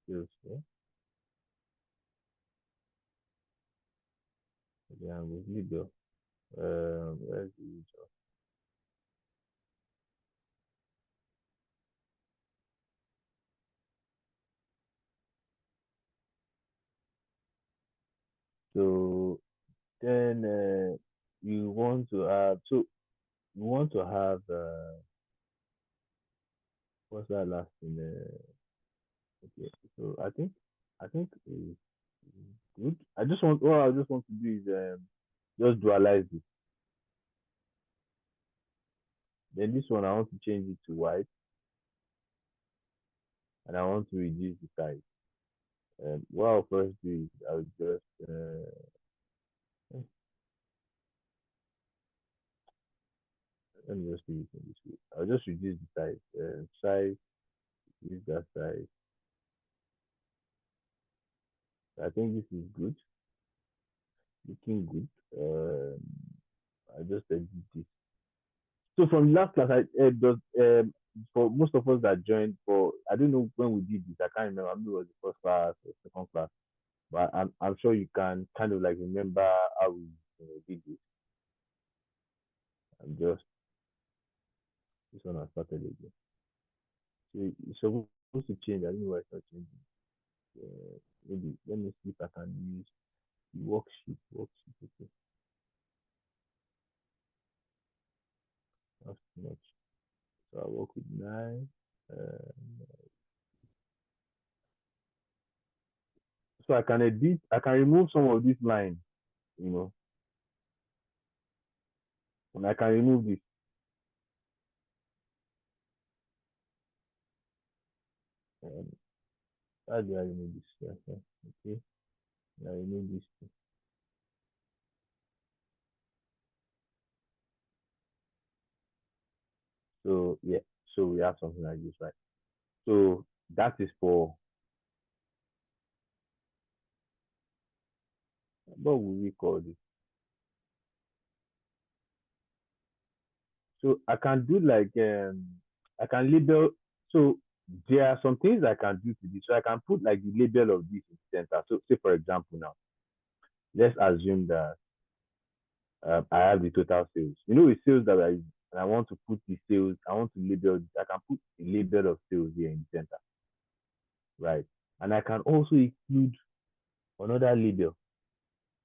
Skills, yeah. The angles, legal. Where's the job? So then you want to have, so you want to have what's that last thing? Okay, so I think is good. I just want, what I just want to do is just dualize this. Then this one I want to change it to white, and I want to reduce the size. What I'll first do is I'll just let me just do it in this way. I'll just reduce the size. Size, use that size. I think this is good, looking good. I just edit this. So from last class, I does for most of us that joined, for I don't know when we did this. I can't remember. Maybe it was the first class or second class, but I'm sure you can kind of like remember how we did this. I'm just this one I started again. So it's supposed to change. I don't know why it's not changing. Maybe let me see if I can use the worksheet. Worksheet, okay. That's too much. So I work with 9. So I can edit. I can remove some of this line, you know, and I can remove this. Um, how do I remove this? Okay, I remove this too. So yeah, so we have something like this, right? So that is for, what would we call this? So I can do like I can label. So there are some things I can do to this. So I can put like the label of this in the center. So say for example now, let's assume that I have the total sales. You know, with sales that I use, and I want to put the sales. I want to label. I can put the label of sales here in the center, right? And I can also include another label.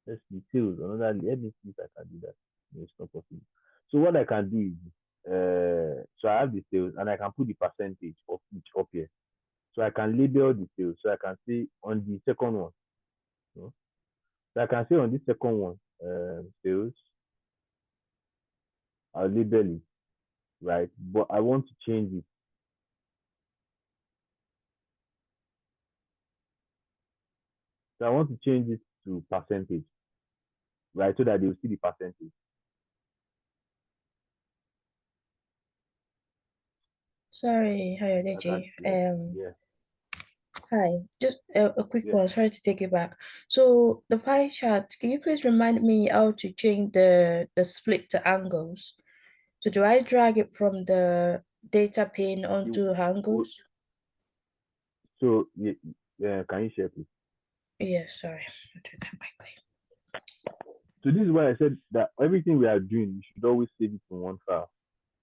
Let's see, sales. Another. Let me see if I can do that. No, it's not possible. So what I can do is, so I have the sales, and I can put the percentage of each up here. So I can label the sales. So I can say on the second one. You know? So I can say on this second one, sales. I'll label it, right? But I want to change it. So I want to change it to percentage, right? So that they will see the percentage. Sorry, hi, I can, Adeji. yeah, Hi, just a quick yeah. one. Sorry to take you back. So the pie chart, can you please remind me how to change the split to angles? So do I drag it from the data pane You, onto angles? so yeah, can you share please? Yes, sorry. I'll do that quickly. So this is why I said that everything we are doing, we should always save it in one file.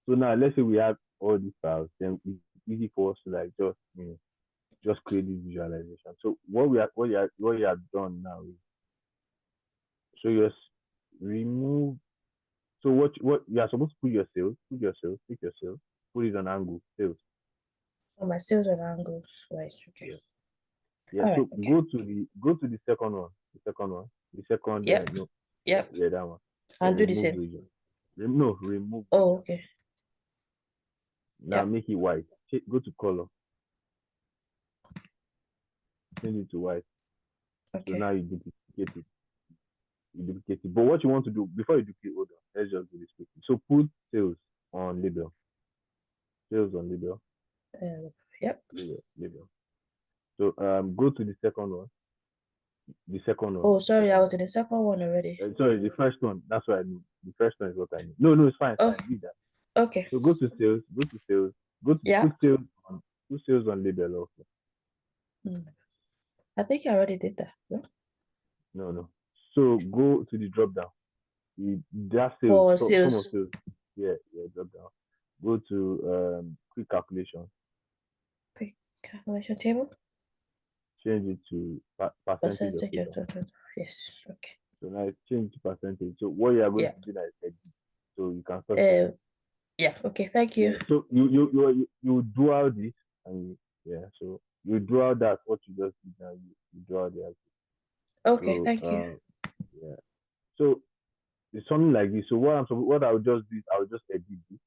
So now let's say we have all these files, then it's easy for us to like just create this visualization. So what you have done now is so you just remove. So what you are supposed to put your sales, pick your sales, put it on angle sales. Oh, my sales on angles. Right, okay. Yeah. Yeah. All right, So okay. go to the second one. The second one. The second Yep, no. yep. Yeah, that one. I'll Then do the remove same. region. No, remove Oh, region. okay. Now Yep, make it white. Go to color. Change it to white. So okay. now you duplicate it. You duplicate it. But what you want to do before you duplicate, hold on. Let's just do this quickly. So put sales on label. Sales on label. Yep. Label. So go to the second one. The second one. Oh, sorry, I Second was one. in the second one already. Sorry, the first one. That's what I mean. The first one is what I mean. No, it's fine, Oh, fine. Leave that. okay. So go to sales. Go to Yeah. put sales on label also. I think I already did that. Yeah? No. So go to the drop down. That sales, For some of sales. sales. Yeah, drop down. Go to quick calculation. Quick calculation table. Change it to percentage of Percentage of total. total. Yes. Okay. So now it's changed to percentage. So what you are going Yeah. to do now is edit. So you can start to Yeah. Okay. Thank you. yeah. So you do all this and yeah. So you draw that what you just did now. You draw the output. Okay. So Thank you. yeah. So it's something like this. So what I'll just do is I'll just edit this.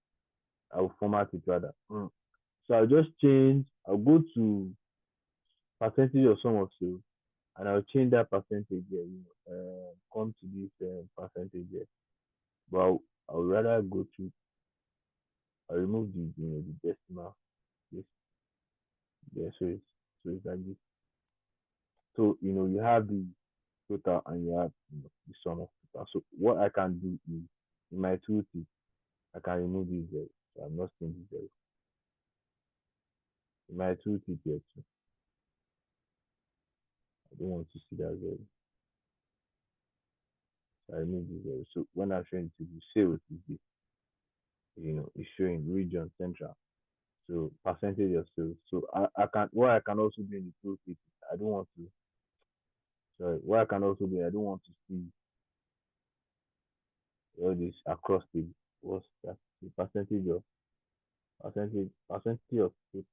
I'll format it rather. So I'll just change. I'll go to percentage of sum of sales, and I'll change that percentage here. Come to this percentage here. But I'll rather go to. I'll remove the decimal. This yeah. So it's like this. So you have the total and you have the sum of total. So what I can do is in my tooltip, I can remove this zero. So I'm not seeing this zero. In my tooltip here too. I don't want to see that zero. So I remove this zero. So when I'm showing to the sales is this, it's showing region central. So percentage of sales. So I can what I can also do in the tooltip, I don't want to sorry, what I can also do, I don't want to see all this across the what's that the percentage of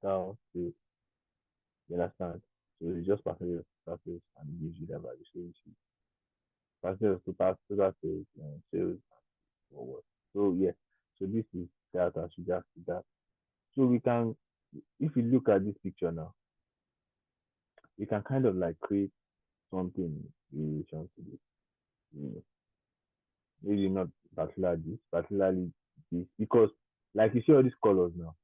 total sales. You understand? So it's just percentage of total sales and it gives you that value. So you see percentage of total sales and sales or what. So yeah. So this is that as regards to that. So we can if you look at this picture now, we can kind of like create something in relation to this. You know, maybe not particularly this, because like you see all these colors now,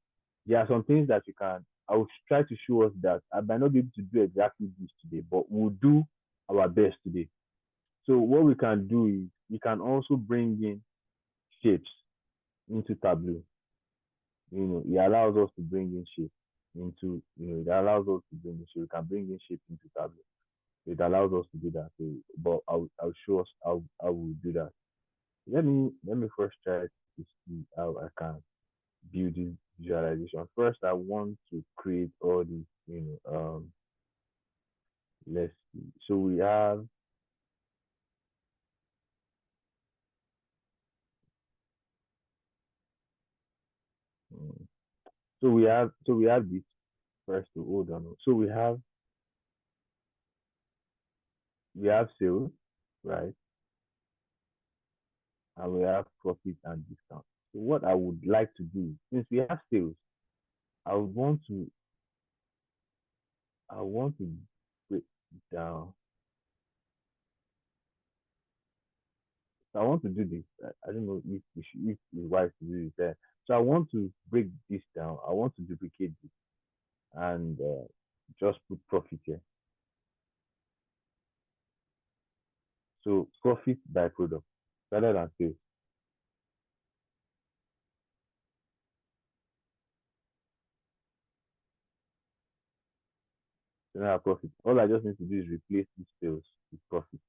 there are some things that you can. I will try to show us that I might not be able to do exactly this today, but we'll do our best today. So what we can do is we can also bring in shapes into Tableau. it allows us to bring in shape into, it allows us to bring in shape. We can bring in shape into Tableau. It allows us to do that. So, but I'll show us how we do that. Let me first try to see how I can build this visualization. First, I want to create all these, let's see. So we have mm, so we have this first to hold on. So we have sales, right? And we have profit and discount. So what I would like to do, since we have sales, I would want to I want to break it down. So I want to do this. I don't know if it's wise to do this. So I want to break this down. I want to duplicate this and just put profit here. So profit by product rather than sales. So now profit. All I just need to do is replace this sales with profit,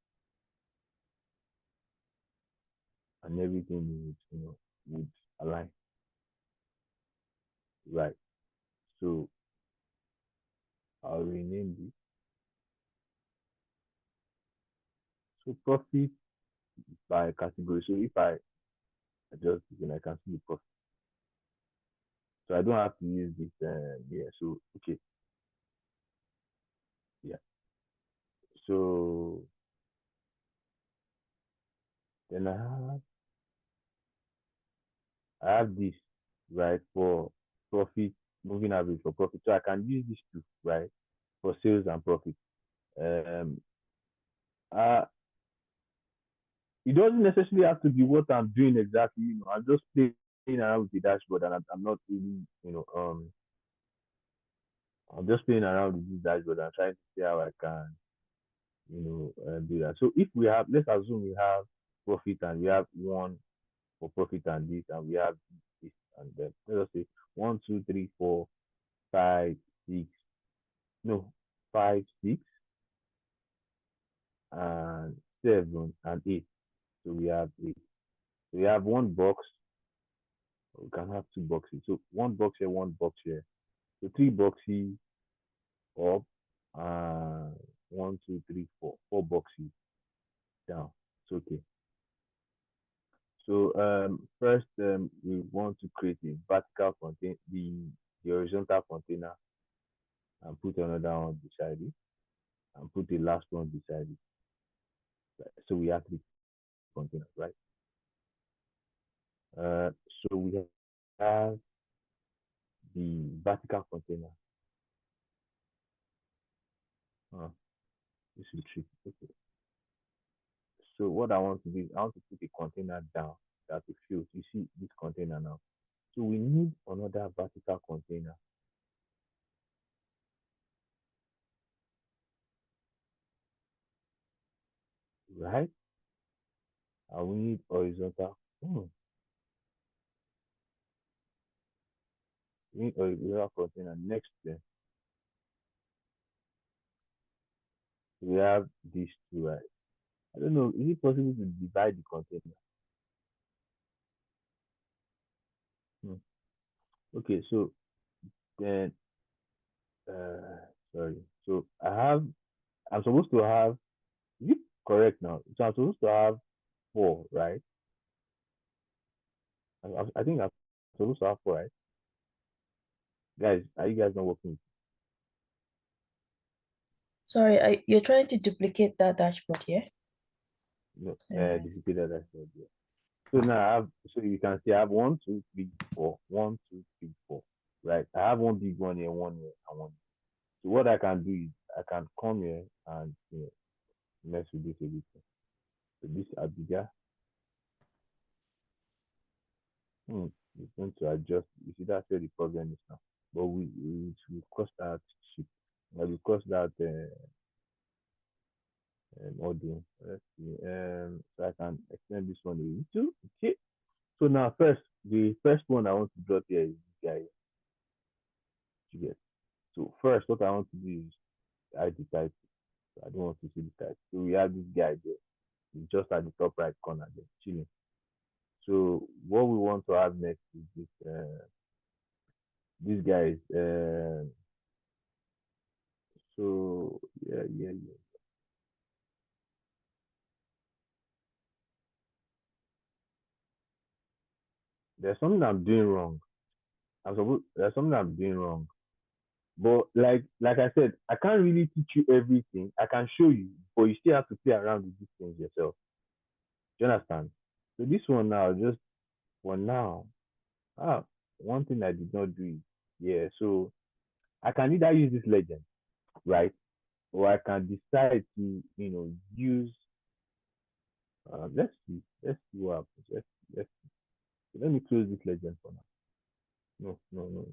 and everything would align. Right. So I'll rename this. So profit by category. So if I adjust this, then I can see the profit. So I don't have to use this here. So okay, yeah. So then I have this right for profit, moving average for profit. So I can use this too, right, for sales and profit. Um, uh, it doesn't necessarily have to be what I'm doing exactly. I'm just playing around with the dashboard, and I'm not really, I'm just playing around with this dashboard and trying to see how I can, do that. So if we have, let's assume we have profit and we have one for profit and this, and we have this, and then let us say 1, 2, 3, 4, 5, 6, no, 5, 6, and 7 and 8. So we have 8. So we have one box. We can have two boxes. So one box here, one box here. So three boxes up, and 1, 2, 3, 4, 4 boxes down. It's okay. So first, we want to create a vertical container, the horizontal container, and put another one beside it, and put the last one beside it. So we have three containers, right? So we have the vertical container. This is tricky. Okay. So what I want to do is I want to put a container down that will fill. You see this container now. So we need another vertical container, right? And we need horizontal. We need horizontal container next to them. We have these two, right? I don't know. Is it possible to divide the container? Okay, so then, sorry. So I'm supposed to have, is it correct now? So I'm supposed to have 4, right? I think I'm supposed to have 4, right? Guys, are you guys not working? Sorry, you're trying to duplicate that dashboard, yeah? No, Alright. the that I said, yeah. So now so you can see I have 1, 2, 3, 4, 1, 2, 3, 4, right? I have one big one here, one here, and one. So what I can do is I can come here and mess with this a bit. So this are bigger. It's going to adjust. You see, that's where the problem is now. But we cross that ship. We cross that audio. Let's see. So I can extend this one a little. Okay. So now, the first one I want to drop here is guy. You get. So first, what I want to do is hide the title. I don't want to see the title. So we have this guy there. He's just at the top right corner there, chilling. So what we want to have next is this guy is so yeah. There's something I'm doing wrong. There's something I'm doing wrong. But like I said, I can't really teach you everything. I can show you, but you still have to play around with these things yourself. Do you understand? So this one now, just for now, ah, one thing I did not do is yeah. So I can either use this legend, right? Or I can decide to, use let's see what happens. Let's let me close this legend for now. No. No.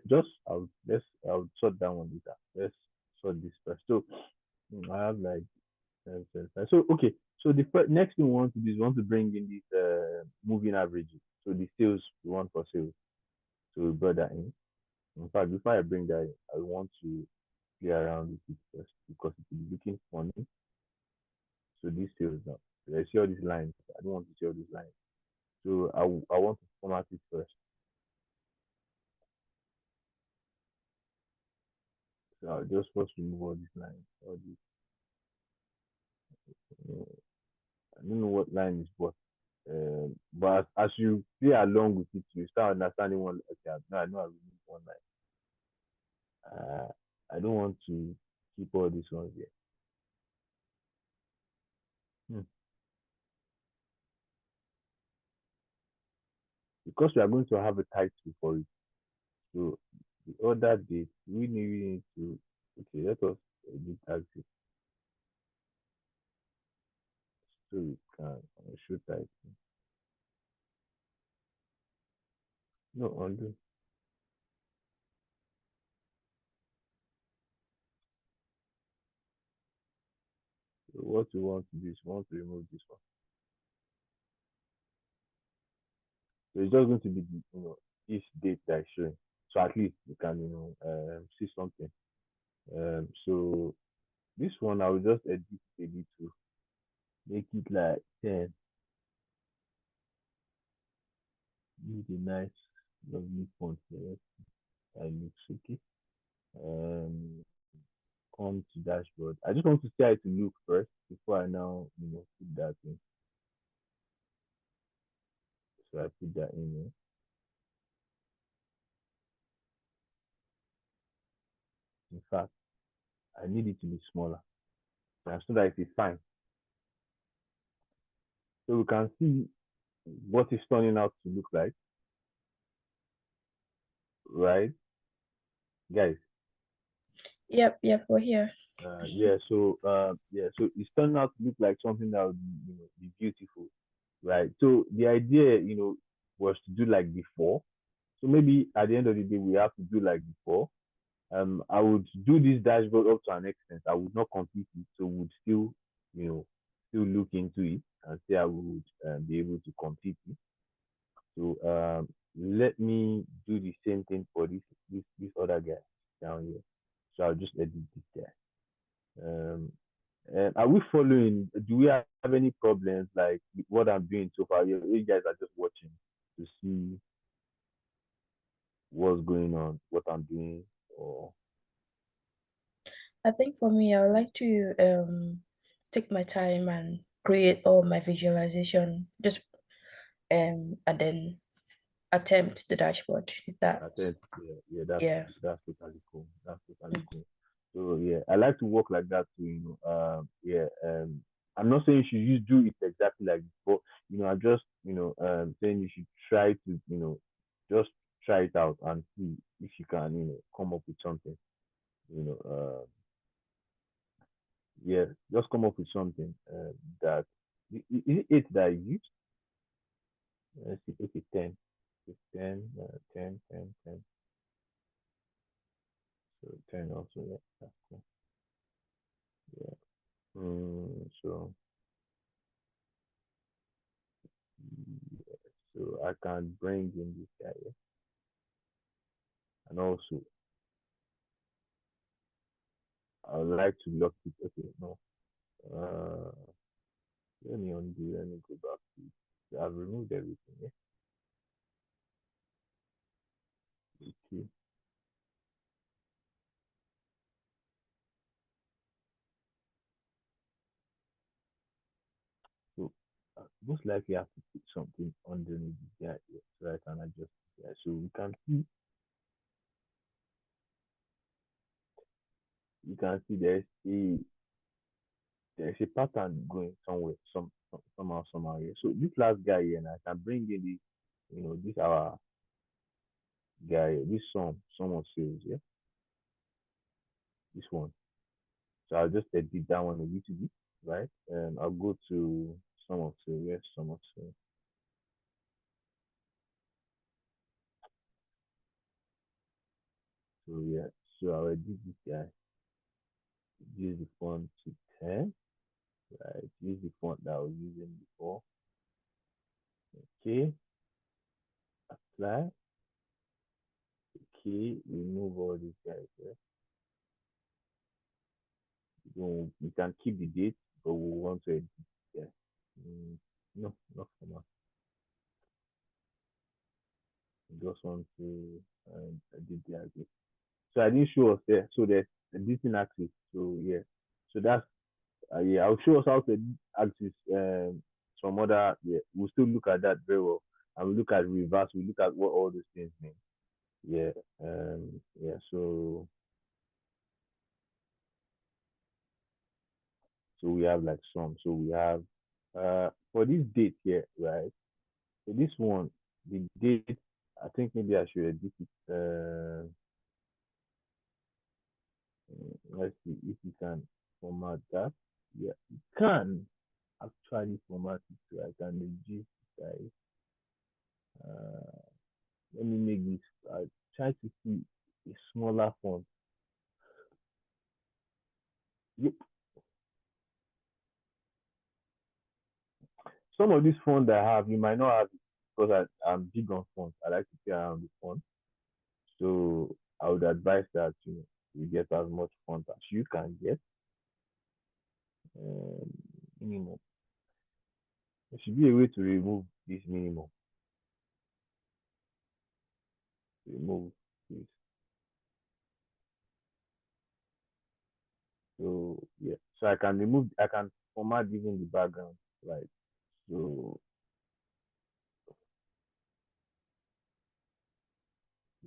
Just I'll sort that one later. Let's sort this first. So I have like so okay. So the next thing we want to do is we want to bring in this moving averages. So the sales we want for sales. So we brought that in. In fact, before I bring that in, I want to play around with it first because it will be looking funny. So this sales now. So I see all these lines. I don't want to see all these lines. So I want to format it first. So I'll just first remove all these lines. All these, I don't know what line is what. But as you play along with it, you start understanding one. Okay, I know I removed one line. I don't want to keep all these ones here. Hmm. Because we are going to have a title for it. So the other date, we need to, okay, let us edit taxes. So we can show title. No, undo. So what we want to do is we want to remove this one. So it's just going to be, each date that is showing. So at least you can, see something. So this one I will just edit a little, make it like 10. Need a nice, lovely font here. That looks okay. Um, come to dashboard. I just want to see how it look first before I now, put that in. So I put that in here. In fact, I need it to be smaller. So that it is fine. So we can see what it's turning out to look like. Right? Guys. Yep, we're here. So it's turning out to look like something that would be beautiful, right? So the idea, was to do like before. So maybe at the end of the day, we have to do like before. I would do this dashboard up to an extent. I would not complete it, so would still, still look into it and say I would be able to complete it. So let me do the same thing for this other guy down here. So I'll just edit this guy. And are we following? Do we have any problems like with what I'm doing so far? You guys are just watching to see what's going on, what I'm doing, or I think for me, I would like to take my time and create all my visualization, just and then attempt the dashboard. If that, I said, yeah. that's totally cool. That's totally cool. So yeah, I like to work like that too. I'm not saying you should do it exactly like this, but I'm just saying you should try to just try it out and see if you can come up with something. yeah, just come up with something that is it eight that I used? Let's see, okay, 10. It's 10, 10, 10, 10. So 10 also, yeah, that's cool. Yeah. So yeah, so I can bring in this guy, yeah? And also I would like to lock it. Okay, no. Uh, let me undo. Let me go back to it. I've removed everything. Yeah. Okay. So most likely I have to put something underneath this guy here so I can adjust it. Yeah. So we can see. You can see there's a pattern going somewhere, somehow here. So this last guy here, and I can bring in this, this our guy, this sum of sales, yeah, this one. So I'll just edit that one a little bit, right? I'll go to sum of sales, yes, sum of sales. So yeah, so I'll edit this guy, use the font to 10, right? Use the font that I was using before. Okay, apply. Okay, remove all these guys here. We can keep the date, but we want to edit. Yeah. No, not for now. I just want to edit the axis. So I didn't show us there. So there's editing axis. So yeah. So that's yeah. I'll show us how to edit axis. Some other yeah. We'll still look at that very well, and we look at reverse. We look at what all those things mean. Yeah. Yeah. So we have like some. So we have for this date here, right? So this one, the date, I think maybe I should edit it. Let's see if you can format that. Yeah, you can actually format it so I can reduce the size. Uh, let me make this. I try to see a smaller font. Yep. Some of these fonts I have, you might not have it because I'm big on fonts. I like to play around with fonts. So I would advise that you get as much font as you can get. Um, minimum. There should be a way to remove this minimum. Remove this. So yeah. So I can format even the background. Right. So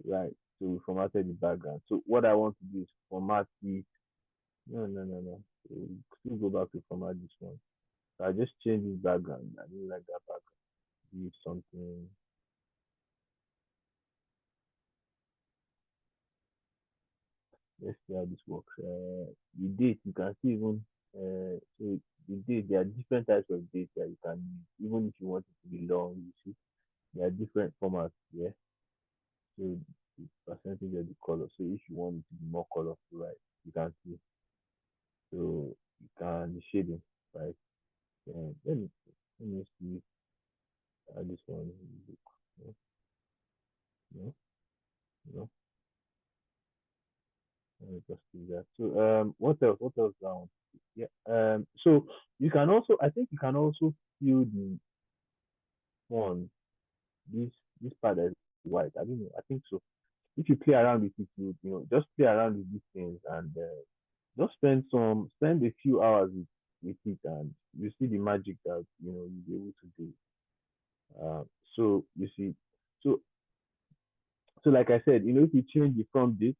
right. So we formatted the background. So what I want to do is format it. No. So we still go back to format this one. So I just change this background. I didn't like that background. Give something. Let's see how this works. The date you can see even so the date there are different types of dates that you can use. Even if you want it to be long, you see there are different formats. Yeah. So the percentage of the color. So if you want it to be more colorful, right, you can see. So you can the shading, right? Let me see how this one look. No, no, no. Let me just do that. So what else? What else do I want? Yeah. So you can also I think you can also fill the font this this part that is white. I don't know. I think so. If you play around with it, just play around with these things and just spend a few hours with it and you see the magic that you'll be able to do. Uh, so you see, so like I said, if you change the front date,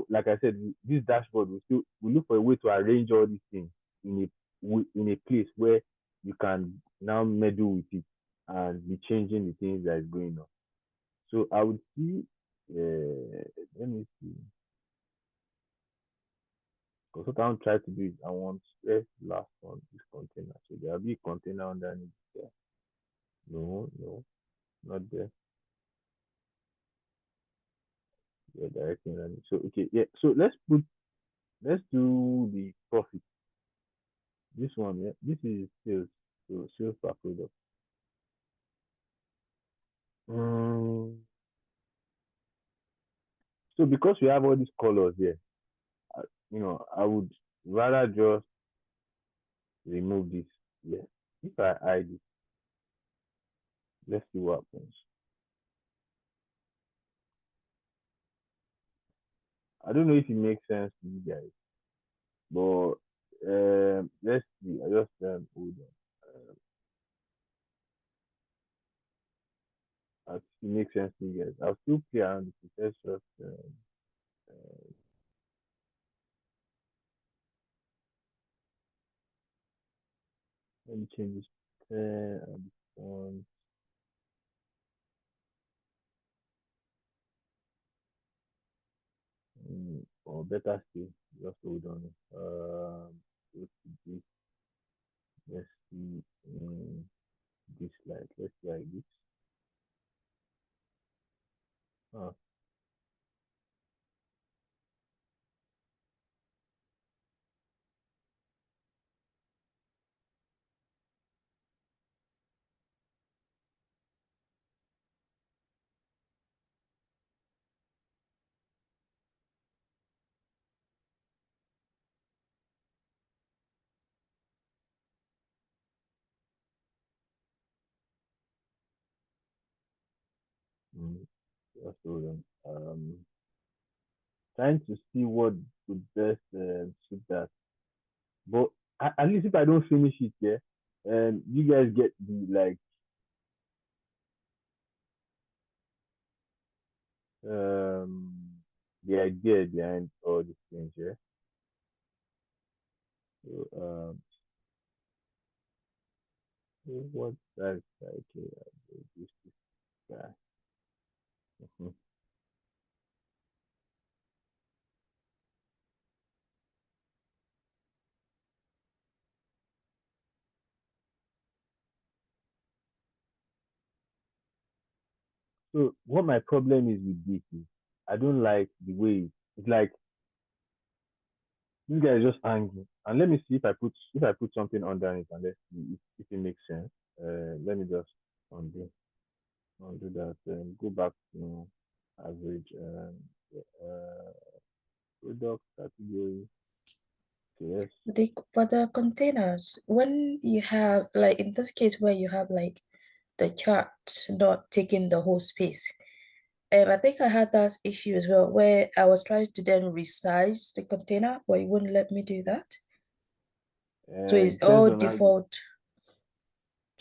like I said, this dashboard we look for a way to arrange all these things in in a place where you can now meddle with it and be changing the things that is going on. So I would see, let me see. Because what I want to try to do is I want stress last on this container. So there'll be a container underneath there. No, no, not there. Yeah, directly underneath. So okay, yeah. So let's do the profit. This one, yeah. This is sales. So sales per product. Um, so because we have all these colors here, I would rather just remove this. Yeah. If I hide it, let's see what happens. I don't know if it makes sense to you guys, but let's see. I just hold on. If it makes sense to you guys, I'll still play around with it. Let's just let me change this and this one. Or better still, just hold on. Go to this. Let's see this slide. Let's see like this. Ah, mm, just hold on. Trying to see what would best suit that. But at least if I don't finish it, yeah, and you guys get the like um the idea behind all these things, yeah. So what that like this guy. Mhm. So what my problem is with this is I don't like the way it's like this guy is just hanging. And let me see if I put something underneath and let's see if it makes sense. Let me just undo undo that. Go back to average uh, product category. Okay, yes. For the containers, when you have like in this case where you have like the chart not taking the whole space, I think I had that issue as well where I was trying to then resize the container, but it wouldn't let me do that. So It it's depends all on how you default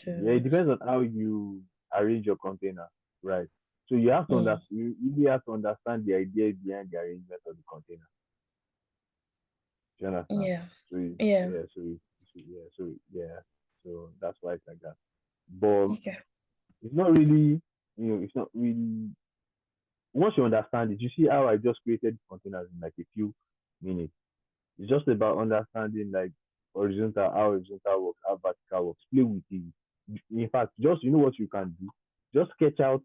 yeah, it to depends on how you arrange your container, right? So you have to mm, understand you really have to understand the idea behind the arrangement of the container. Do you understand? yeah. So Yeah. yeah, yeah, so that's why it's like that. But Okay. it's not really, it's not really. Once you understand it, you see how I just created containers in like a few minutes. It's just about understanding like how horizontal works, how vertical works. Play with it. In fact, just what you can do. Just sketch out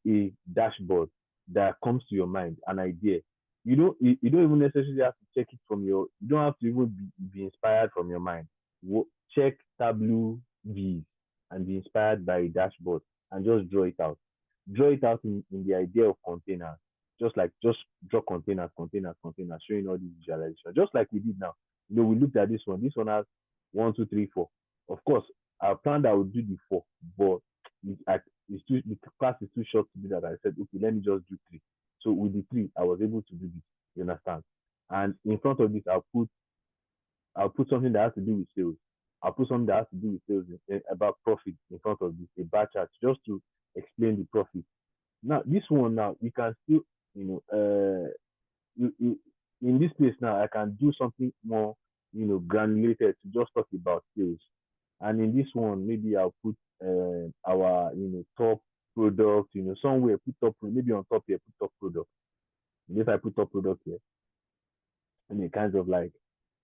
a dashboard that comes to your mind, an idea. You don't even necessarily have to check it from you don't have to even be inspired from your mind. Check Tableau views and be inspired by a dashboard and just draw it out. Draw it out in the idea of containers. Just draw containers, showing all these visualizations. Just like we did now. We looked at this one. This one has one, two, three, four. Of course, I planned I would do the four, but the class is too short to do that. I said, okay, let me just do three. So with the three, I was able to do this. You understand? And in front of this, I'll put something that has to do with sales. I'll put something that has to do with sales about profit in front of this, a bar chart, just to explain the profit. Now, this one now, you can still, you know, in this place now, I can do something more, granulated to just talk about sales. And in this one, maybe I'll put our, top product, somewhere put top, maybe on top here, put top product. If I put top product here, and it kind of like,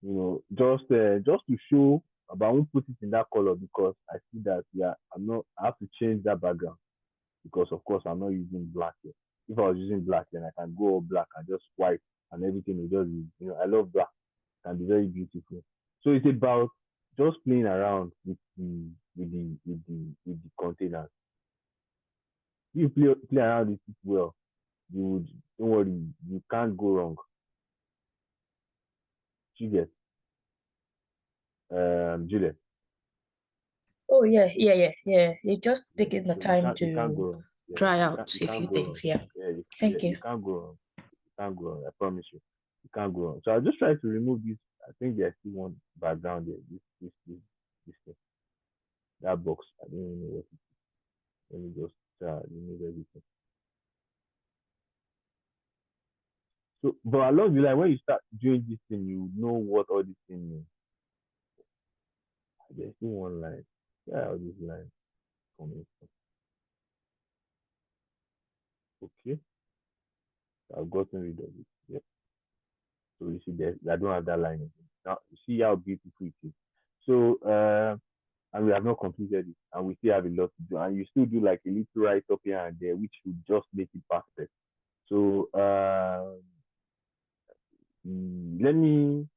just to show, but I won't put it in that color because I see that, yeah, I have to change that background because of course I'm not using black here. If I was using black, then I can go all black and just white and everything will just be, I love black, can be very beautiful. So it's about just playing around with the containers. If you play around with it well, you would, don't worry, you can't go wrong. You get Juliet. Oh yeah. You just Yeah. taking the So time you can't go to wrong. Yeah, try you out can't you a can't few go wrong. things. Yeah. Yeah, Thank you you. can't go wrong. You can't go wrong. I promise you. You can't go wrong. So I'll just try to remove this. I think there's still one background there. This thing. That box. I don't even know what it is. Let me just remove everything. So, but along the line, when you start doing this thing, you know what all this thing means. There's still one line. Yeah, all these lines coming from. Okay, so I've gotten rid of it. Yeah. So you see, I don't have that line again. Now, you see how beautiful it is. So, and we have not completed it, and we still have a lot to do. And you still do like a little write up here and there, which will just make it perfect. So, let me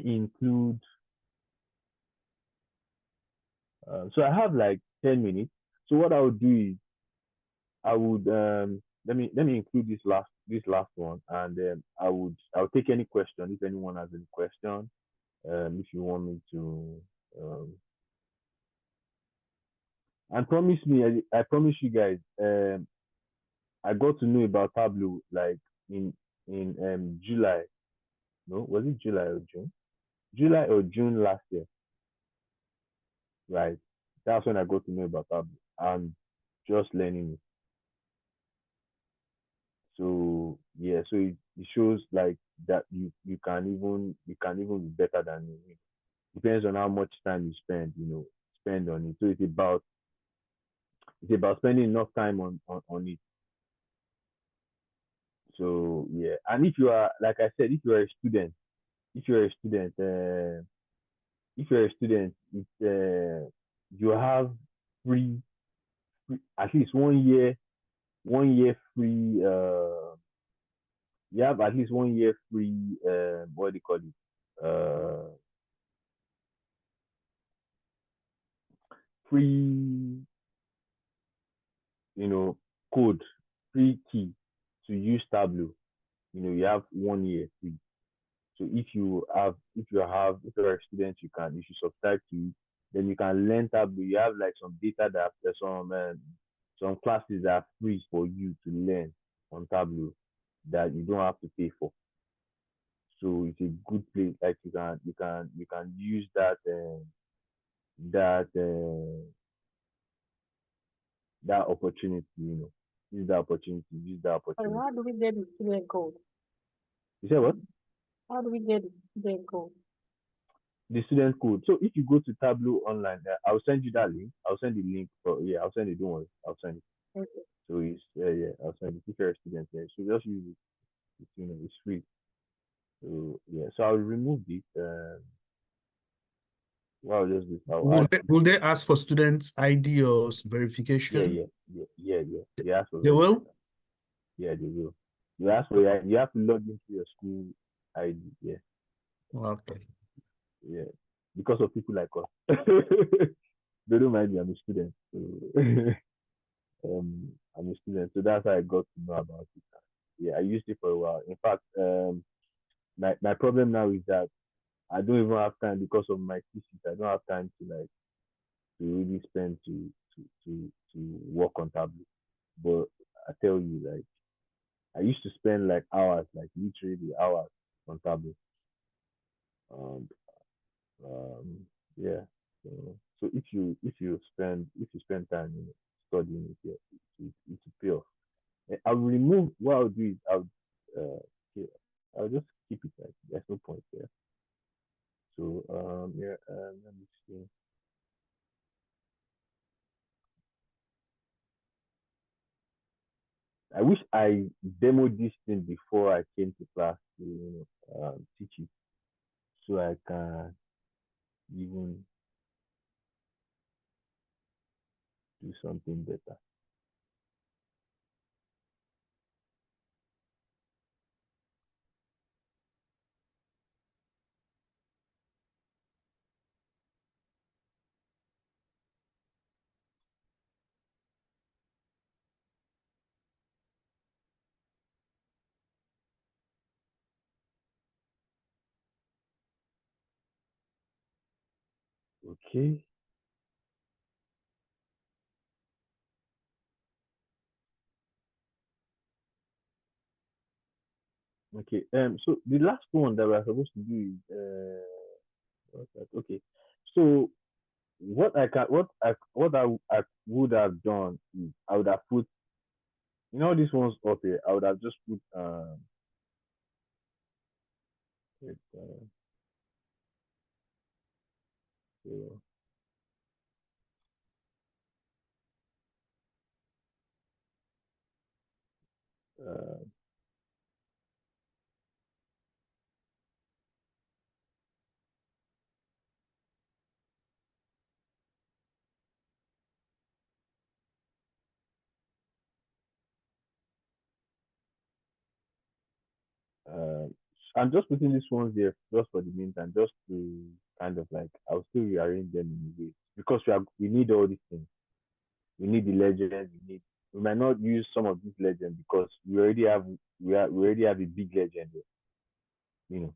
include. So I have like 10 minutes. So what I would do is I would let me include this last one, and then I'll take any question if anyone has any question. If you want me to, um, and promise me, I promise you guys, I got to know about Tableau like in July. No, was it July or June? July or June last year, right? That's when I got to know about Tableau and just learning it. So yeah, so it shows like that you can even be better than me. Depends on how much time you spend on it. So it's about spending enough time on it. So yeah, and if you are, like I said, if you're a student, if you're a student, if you're a student, you have at least 1 year free. You have at least 1 year free. What do you call it? Free, you know, code, free key to use Tableau. You have 1 year free. So if you're a student, you should subscribe to it. Then you can learn Tableau. You have like some data that there's some classes that are free for you to learn on Tableau that you don't have to pay for. So it's a good place. Like you can use that that opportunity. Use that opportunity. Use that And opportunity. how do we get the student code? You say what? How do we get the student code? The student code. So if you go to Tableau online, I'll send you that link. I'll send the link. Yeah, I'll send it. Don't worry. I'll send it. Okay. So it's yeah, I'll send it. If you're a student, yeah, so just use it. It's free. So yeah, so I'll remove it. Well, I'll just do. I'll Will add. they ask for students' ID or Yeah, verification? yeah. They ask for They will? verification. Yeah, they will. You ask for your. You have to log into your school ID. Yeah, Okay. yeah. Because of people like us. They don't mind me. I'm a student. So I'm a student, so that's how I got to know about it. Yeah, I used it for a while. In fact, my problem now is that I don't even have time because of my thesis. I don't have time to really spend to work on Tableau. But I tell you, like I used to spend like hours, like literally hours on Tableau. Um, um, yeah. So if you spend time studying it, yeah, it will pay off. I'll remove what I'll do is okay, I'll just keep it like there's no point there. So yeah, let me see. I wish I demoed this thing before I came to class. so I can even do something better. Okay. Okay. So the last one that we're supposed to do is what's that? Okay. So what I would have done is I would have put, these ones up here. I would have just put wait, so, uh, uh, I'm just putting these ones there just for the meantime, just to kind of like I'll still rearrange them in a way because we need all these things. We need the legend. We might not use some of these legends because we already have a big legend there, you know.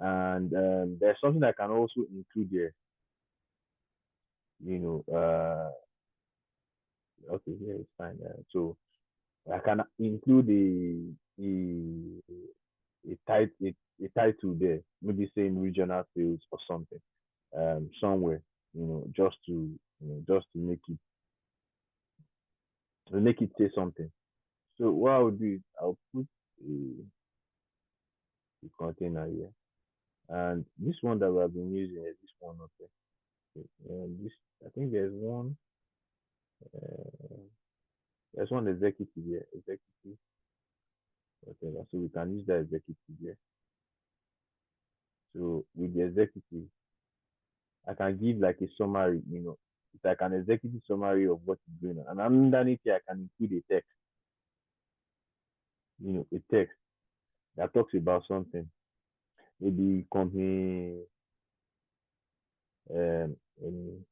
And there's something I can also include there, you know. Okay, yeah, it's fine. So I can include a title there, maybe saying regional sales or something, somewhere, just to make it say something. So what I'll do is I'll put a container here, and this one that we have been using is this one up there. Okay, this I think uh, there's one executive here, executive, whatever. So we can use that executive here. So with the executive, I can give like a summary, it's like an executive summary of what is going on. And underneath here, I can include a text, a text that talks about something. Maybe company, um, um,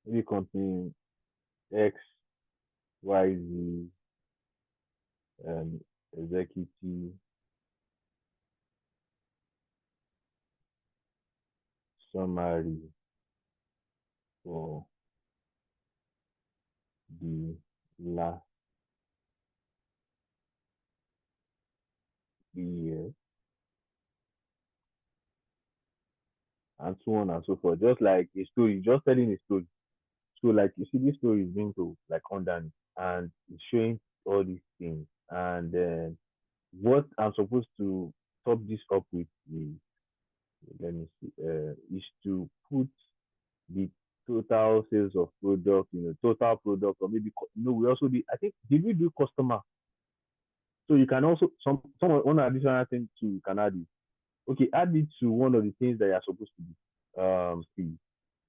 maybe company X, Y, Z, um, executive summary for the last year, and so on and so forth. Just like a story, just telling a story. So like you see this story is being told like underneath and it's showing all these things. And what I'm supposed to top this up with is, let me see, is to put the total sales of product, total product, or maybe we also did, I think, did we do customer? So you can also some one additional thing to you can add it. Okay, add it to one of the things that you're supposed to do. See.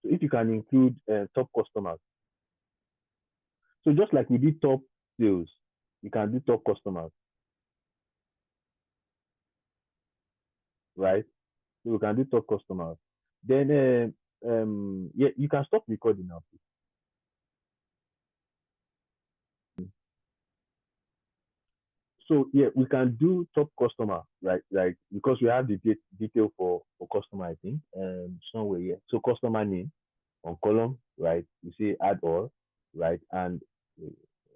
So if you can include top customers. So just like we did top sales, you can do top customers, right? So we can do top customers. Then yeah, you can stop recording now, please. So yeah, we can do top customer, right? Like because we have the detail for customer, I think, somewhere here. So customer name on column, right? We say add all, right? And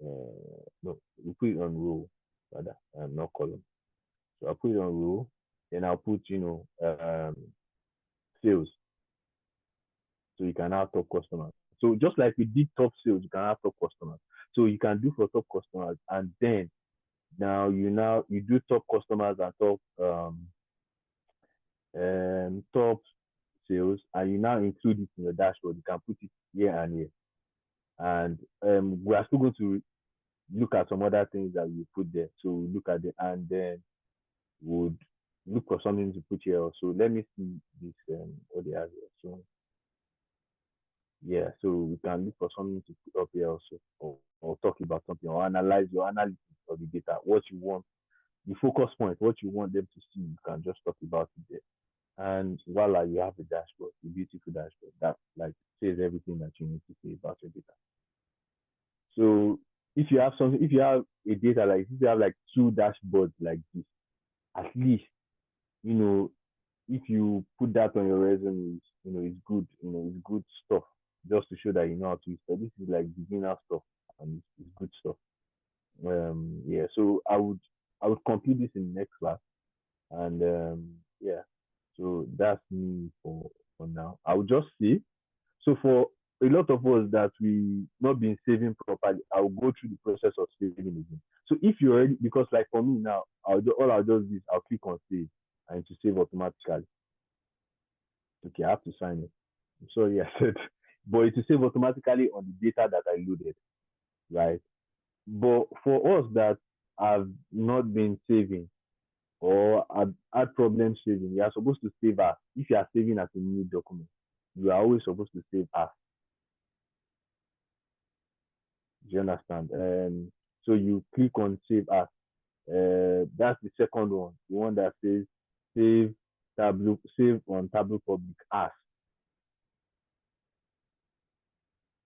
no, we put it on row rather, not column. So I'll put it on row, then I'll put sales. So you can have top customers. So just like we did top sales, you can have top customers. So you can do for top customers, and then now you do top customers and top sales, and you now include it in your dashboard. You can put it here and here. And we are still going to look at some other things that we put there. So we look at it and then would look for something to put here also. Let me see this what they have here. So yeah, so we can look for something to put up here also, or talk about something, or analyze your analysis of the data, what you want, the focus point, what you want them to see. You can just talk about it there. And voila, you have a dashboard, a beautiful dashboard that like says everything that you need to say about your data. So if you have something, if you have a data like, if you have like two dashboards like this, at least, you know, if you put that on your resume, it's good, it's good stuff, just to show that you know how to use it. This is like beginner stuff, and it's good stuff. Yeah, so I would complete this in the next class, and yeah, so that's me for now. I would just see. So for a lot of us that we not been saving properly, I'll go through the process of saving again. So if you already, because like for me now, all I'll just do is I'll click on save and to save automatically. Okay, I have to sign it. I'm sorry, I said, but it will save automatically on the data that I loaded, right? But for us that have not been saving or had problems saving, you are supposed to save as. If you are saving as a new document, you are always supposed to save as. Do you understand? So you click on save as. That's the second one. The one that says save Tableau, save on Tableau public as.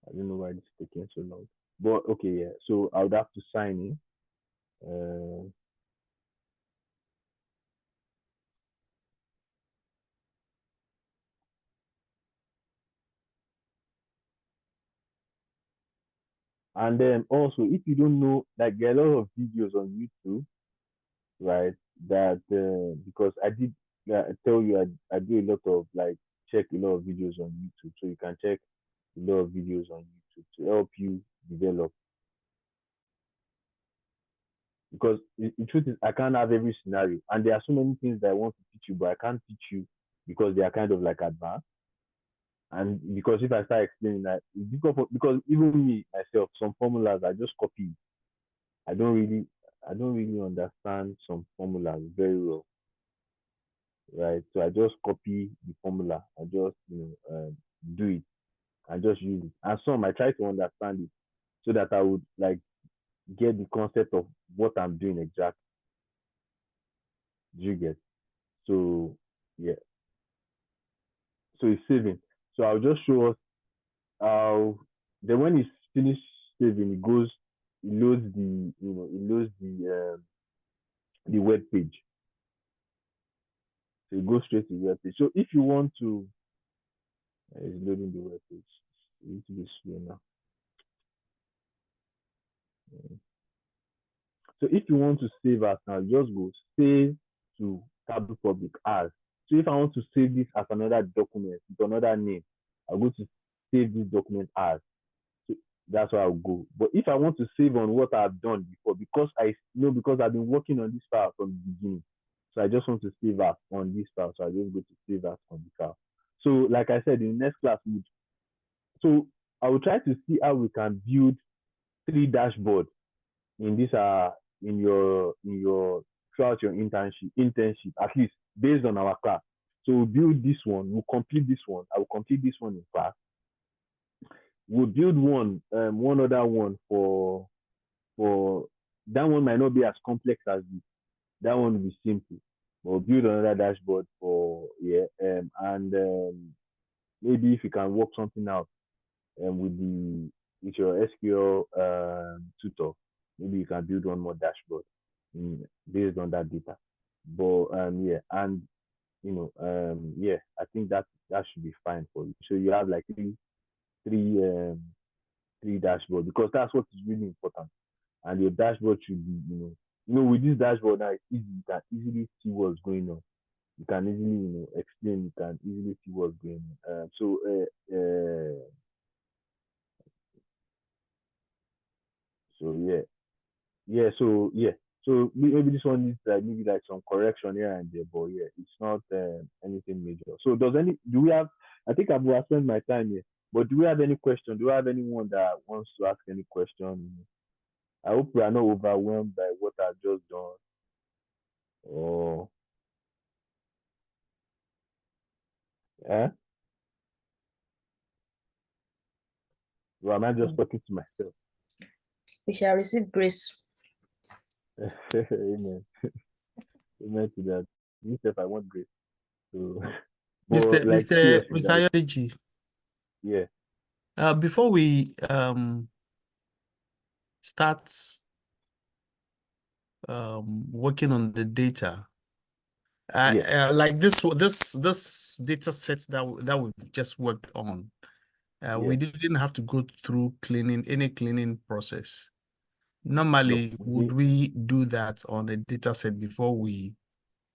I don't know why this is taking so long. But okay, yeah. So I would have to sign in. And then also, if you don't know, like there are a lot of videos on YouTube, right? That because I did tell you I do a lot of like check a lot of videos on YouTube, so you can check a lot of videos on YouTube to help you develop. Because the truth is, I can't have every scenario, and there are so many things that I want to teach you, but I can't teach you because they are kind of like advanced. And because if I start explaining that, it's difficult because even me myself, some formulas I just copy. I don't really, I don't really understand some formulas very well, right? So I just copy the formula. I just do it. I just use it. And some I try to understand it so that I would like get the concept of what I'm doing exactly. Do you get? So yeah. So it's saving. So I'll just show us how. Then when it's finished saving, it loads the web page. So it goes straight to the web page. So if you want to, it's loading the web page. It needs to be slow now. So if you want to save as now, just go save to Tableau Public as. So if I want to save this as another document with another name, I'll go to save this document as. So that's where I'll go. But if I want to save on what I've done before, because I've been working on this file from the beginning, so I just want to save as on this file. So I just go to save as on the file. So like I said, in the next class, so I will try to see how we can build 3 dashboards in this in your throughout your internship at least based on our class. So we'll build this one, we'll complete this one, I will complete this one in class. We'll build one other one for that one might not be as complex as this. That one will be simple. We'll build another dashboard for and maybe if you can work something out with your SQL tutor, maybe you can build one more dashboard based on that data. But yeah, and yeah, I think that should be fine for you. So you have like three um, three dashboard because that's what is really important. And your dashboard should be, with this dashboard now, it's easy. You can easily see what's going on. You can easily, explain. You can easily see what's going on. So yeah, yeah. So yeah. So maybe this one needs maybe like some correction here and there, but yeah, it's not anything major. So do we have? I think I've spent my time here. But do we have any question? Do we have anyone that wants to ask any question? I hope we are not overwhelmed by what I've just done. Or yeah, or am I just talking to myself? We shall receive grace. Amen. Amen to that. Me self, I want grace. So, Mr. but like Mr. seriously, Mr. like Ayodeji, yeah, before we start working on the data, yeah, like this data set that we've just worked on, yeah. we didn't have to go through any cleaning process. No, Normally, we would did. we do that on a data set before we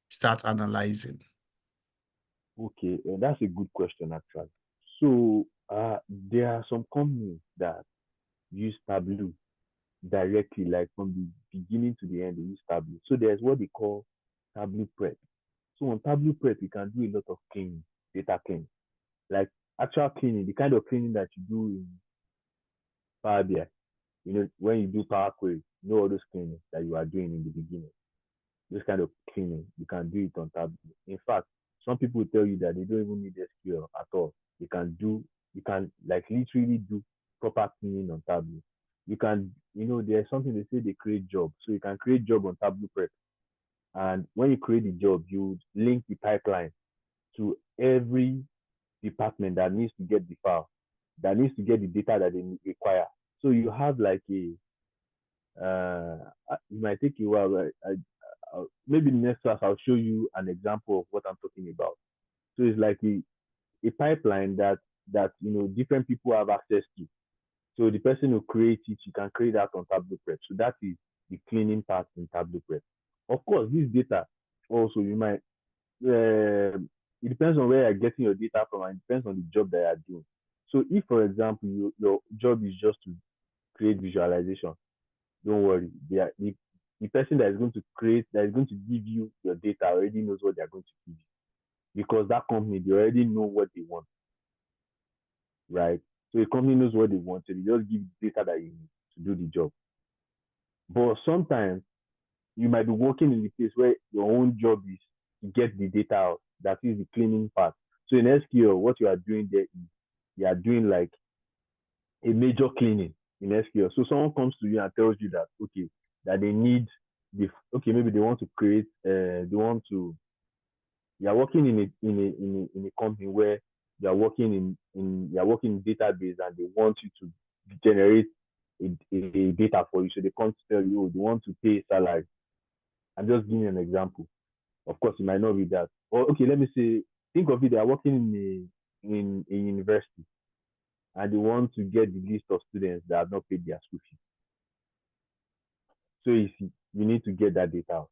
start analyzing? Okay, that's a good question actually. So, there are some companies that use Tableau directly, like from the beginning to the end, they use Tableau. So there's what they call Tableau prep. So on Tableau prep, you can do a lot of cleaning, data cleaning, like actual cleaning, the kind of cleaning that you do in Power BI. When you do Power Query, all those cleaning that you are doing in the beginning. This kind of cleaning, you can do it on Tableau. In fact, some people tell you that they don't even need SQL at all. You can like literally do proper cleaning on Tableau. You can, there's something they say they create jobs. So you can create job on Tableau Prep. And when you create the job, you link the pipeline to every department that needs to get the file, that needs to get the data that they require. So you have like it might take a while. Maybe next class I'll show you an example of what I'm talking about. So it's like a pipeline that different people have access to. So the person who creates it, you can create that on Tableau Prep. So that is the cleaning part in Tableau Prep. Of course, this data also you might it depends on where you're getting your data from, and it depends on the job that you're doing. So if, for example, your job is just to create visualization, don't worry. The person that is going to create, that is going to give you your data already knows what they're going to give you, because that company, they already know what they want, right? So the company knows what they want, so they just give you data that you need to do the job. But sometimes you might be working in the place where your own job is to get the data out. That is the cleaning part. So in SQL, what you are doing there is you are doing like a major cleaning in SQL. So someone comes to you and tells you that okay, that they need maybe they want to create you are working in a company where you are working in database, and they want you to generate a data for you. So they come to tell you, oh, they want to pay salary. I'm just giving you an example. Of course, it might not be that. Or okay, let me say, think of it, they are working in a university, and they want to get the list of students that have not paid their school fees. So you need to get that data out,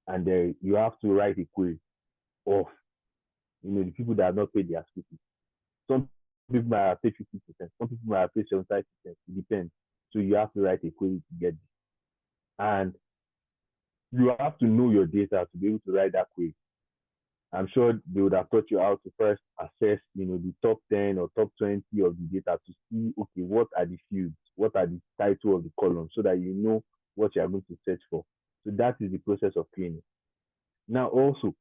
and you have to write a query of the people that have not paid their school fees. Some people might have paid 50%, some people might have paid 75%. It depends. So you have to write a query to get this, and you have to know your data to be able to write that query. I'm sure they would have taught you how to first assess, the top 10 or top 20 of the data to see, okay, what are the fields, what are the title of the column, so that you know what you are going to search for. So that is the process of cleaning. Now also,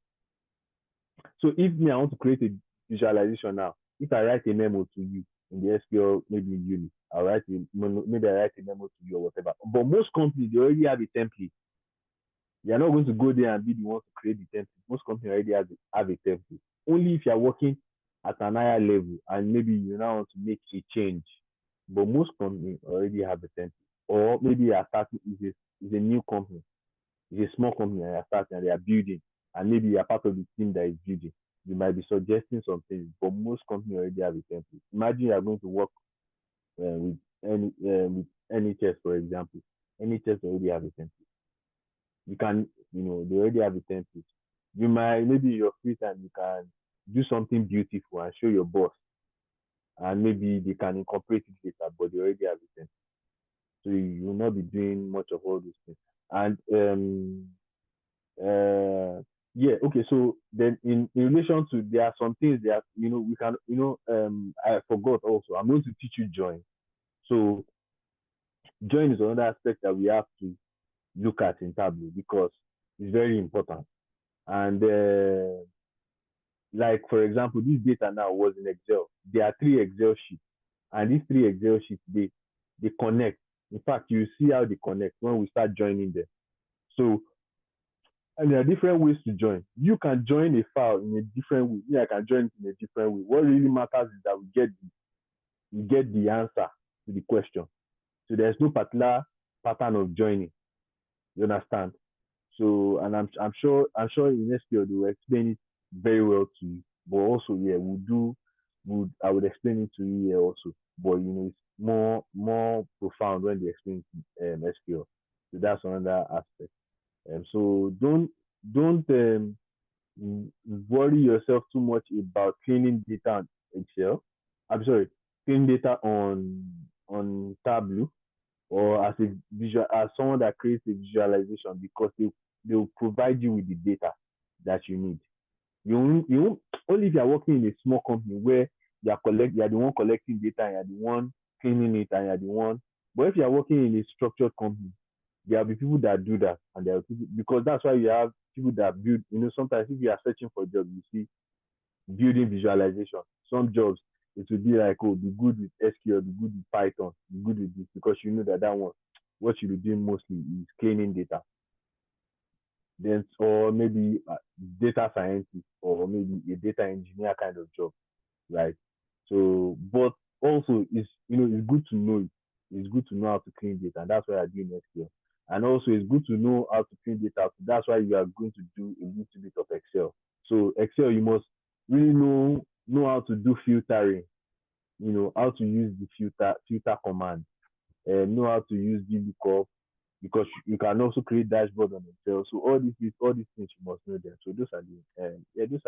so if me, I want to create a visualization now, if I write a memo to you in the SQL, maybe in Uni, maybe I write a memo to you or whatever. But most companies, they already have a template. You're not going to go there and be the one to create the template. Most companies already have a template. Only if you're working at an higher level and maybe you now want to make a change. But most companies already have a template. Or maybe you're starting is a new company. It's a small company and you're starting and they are building. And maybe you're part of the team that is building. You might be suggesting some things, but most companies already have a template. Imagine you're going to work with NHS, for example. NHS already have a template. You can, they already have a template. You might, maybe in your free time, you can do something beautiful and show your boss, and maybe they can incorporate it later, but they already have a template. So you will not be doing much of all those things. And yeah, okay. So then in relation to, there are some things that we can, I forgot also. I'm going to teach you join. So join is another aspect that we have to look at in Tableau because it's very important. And like for example, this data now was in Excel. There are three Excel sheets, and these three Excel sheets they connect. In fact, you see how they connect when we start joining them. So, and there are different ways to join. You can join a file in a different way. Yeah, I can join it in a different way. What really matters is that we get the answer to the question. So there's no particular pattern of joining. You understand? So, and I'm sure in next year they will explain it very well to you. But also, yeah, I would explain it to you here also. But it's more profound when they explain SQL. So that's another aspect. So don't worry yourself too much about cleaning data on Excel. I'm sorry, cleaning data on Tableau, or as someone that creates a visualization, because they will provide you with the data that you need. Only if you are working in a small company where you are the one collecting data and you are the one cleaning it and you are the one. But if you are working in a structured company, there will be people that do that, and there are people, because that's why you have people that build. Sometimes if you are searching for a job, you see building visualization. Some jobs it will be like, oh, be good with SQL, be good with Python, be good with this, because you know that one, what you be doing mostly is cleaning data. Then, or maybe data scientist, or maybe a data engineer kind of job, right? So, but also it's good to know it. It's good to know how to clean data, and that's why I do next year. And also, it's good to know how to clean data. That's why you are going to do a little bit of Excel. So Excel, you must really know how to do filtering. How to use the filter command, and know how to use VLOOKUP, because you can also create dashboard on Excel. So all these things you must know them. So those are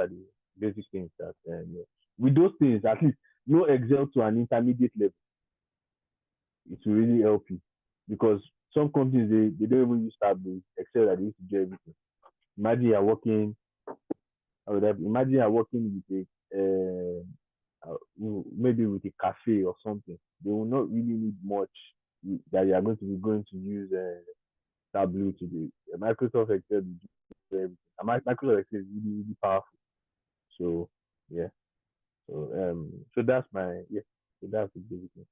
the basic things that yeah. With those things, at least know Excel to an intermediate level. It will really help you, because some companies they don't even use Tableau, Excel that they used to do everything. Imagine you're working. Imagine you're working with maybe with a cafe or something. They will not really need much that you are going to be going to use Tableau to do. Microsoft Excel will do everything. And Microsoft Excel is really, really powerful. So yeah. So that's my yeah. So that's the basic thing.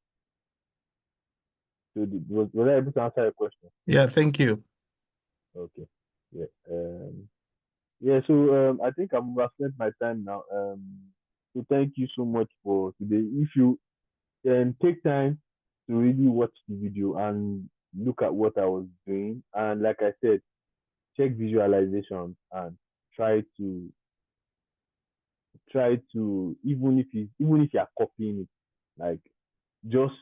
So was I able to answer your question? Yeah, thank you. Okay. Yeah. Yeah. So I think I've spent my time now. So thank you so much for today. If you take time to really watch the video and look at what I was doing, and like I said, check visualization and try to even if you are copying it, like, just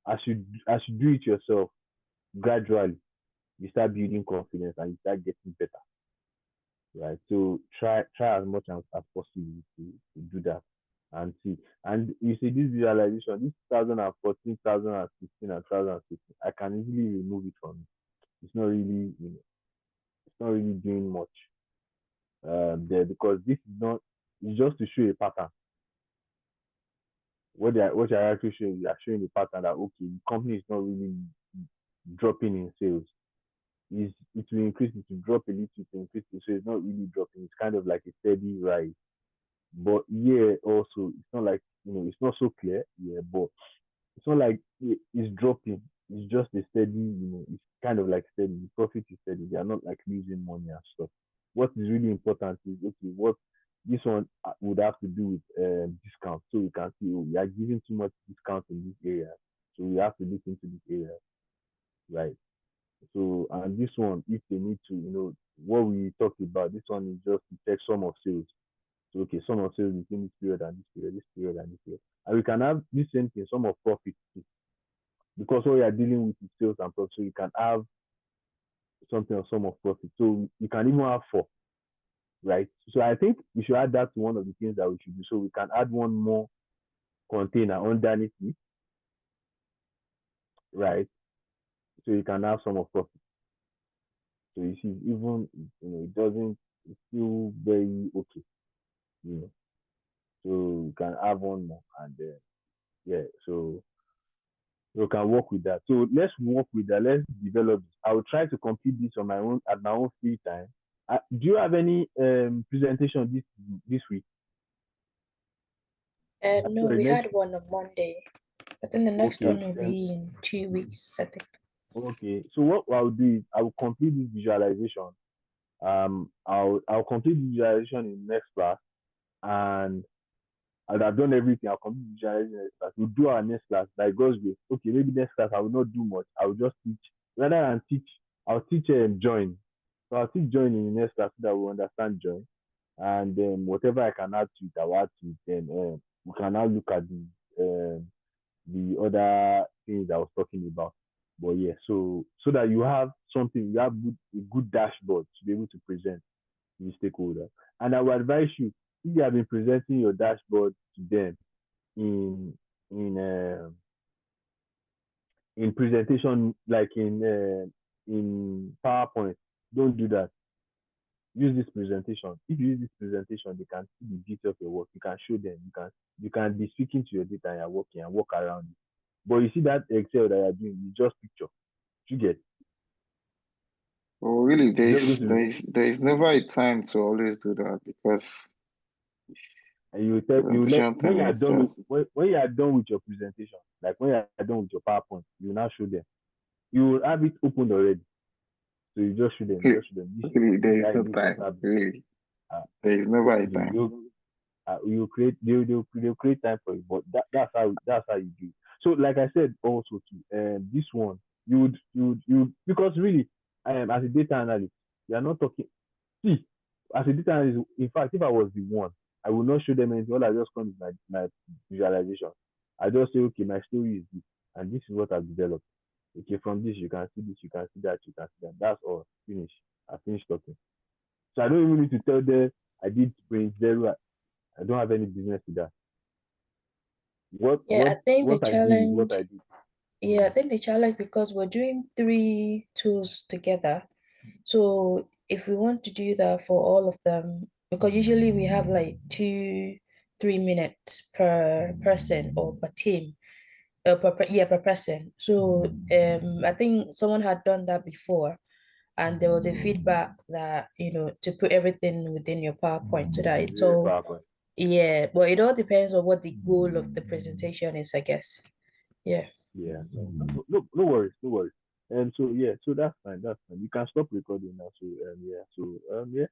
as you do it yourself, gradually you start building confidence and you start getting better, right? So try as much as possible to do that and see. And you see this visualization, this 2014, 2016, and 2016, I can easily remove it from it. It's not really, it's not really doing much there, because this is not. It's just to show a pattern. What you're actually showing, you are showing a pattern that, okay, the company is not really dropping in sales. It will increase, it will drop a little, it will increase it, so it's not really dropping. It's kind of like a steady rise. But yeah, also it's not like, it's not so clear. Yeah, but it's not like it's dropping. It's just a steady, it's kind of like steady. The profit is steady. They are not like losing money and stuff. What is really important is, okay, what this one would have to do with discount. So we can see, oh, we are giving too much discount in this area. So we have to look into this area, right? So, and this one, if they need to, what we talked about, this one is just to check sum of sales. So, okay, sum of sales between this period and this period, this period and this period. And we can have this same thing, sum of profit too. Because what we are dealing with is sales and profit. So you can have something of sum of profit. So you can even have four, right? So I think we should add that to one of the things that we should do. So we can add one more container underneath it, right? So you can have sum of profit. So you see, even it doesn't feel very okay, you know. So you can have one more, and yeah, so you can work with that. So let's work with that. Let's develop this. I will try to complete this on my own at my own free time. Do you have any presentation this week? No, Sorry, we next. had one on Monday. I think the next Okay, one will then be in 2 weeks, I think. okay. So what I'll do is I will complete this visualization. I'll complete the visualization in next class, and I've done everything. I'll complete visualization next class. We'll do our next class by God's grace. Okay, maybe next class I will not do much. I will just teach. Rather than teach, I'll teach join. So I'll teach join in the next class so that we understand join. And then whatever I can add to it, I'll add to it. Then we can now look at the other things I was talking about. But yeah, so that you have something, you have a good dashboard to be able to present to the stakeholder. And I would advise you, if you have been presenting your dashboard to them in in uh, in presentation, like in PowerPoint, don't do that. Use this presentation. If you use this presentation, they can see the detail of your work. You can show them. You can be speaking to your data and you're working and work around it. But you see that Excel that you're doing, you just picture. You get. Well, really, You just go to there is never a time to always do that because and you let presentation when thing you are is done with just when you are done with your presentation, like when you are done with your PowerPoint, you now show them. You will have it opened already. So you just show them, you just show them. really This there is guy no knows what's time. happening. Really, Uh, there is never a so time. you create they'll create time for you, but that's how you do it. So like I said also too, this one you would because really as a data analyst, you are not talking. See, as a data analyst, in fact, if I was the one, I would not show them anything. All I just come with my visualization. I just say, okay, my story is this, and this is what I've developed. Okay, from this you can see this, you can see that, you can see that. That's all. Finish. I finished talking. So I don't even need to tell them I did print zero. I don't have any business with that. What Yeah, what I think the what I did is what challenge, I did. yeah, I think the challenge because we're doing 3 tools together. So if we want to do that for all of them, because usually we have like 2, 3 minutes per person or per team, per person. So I think someone had done that before, and there was a feedback that to put everything within your PowerPoint so that it's Very all, PowerPoint. yeah. But it all depends on what the goal of the presentation is, I guess. Yeah. Yeah. No worries, no worries. And so yeah, so that's fine, that's fine. You can stop recording now. So yeah, so yeah.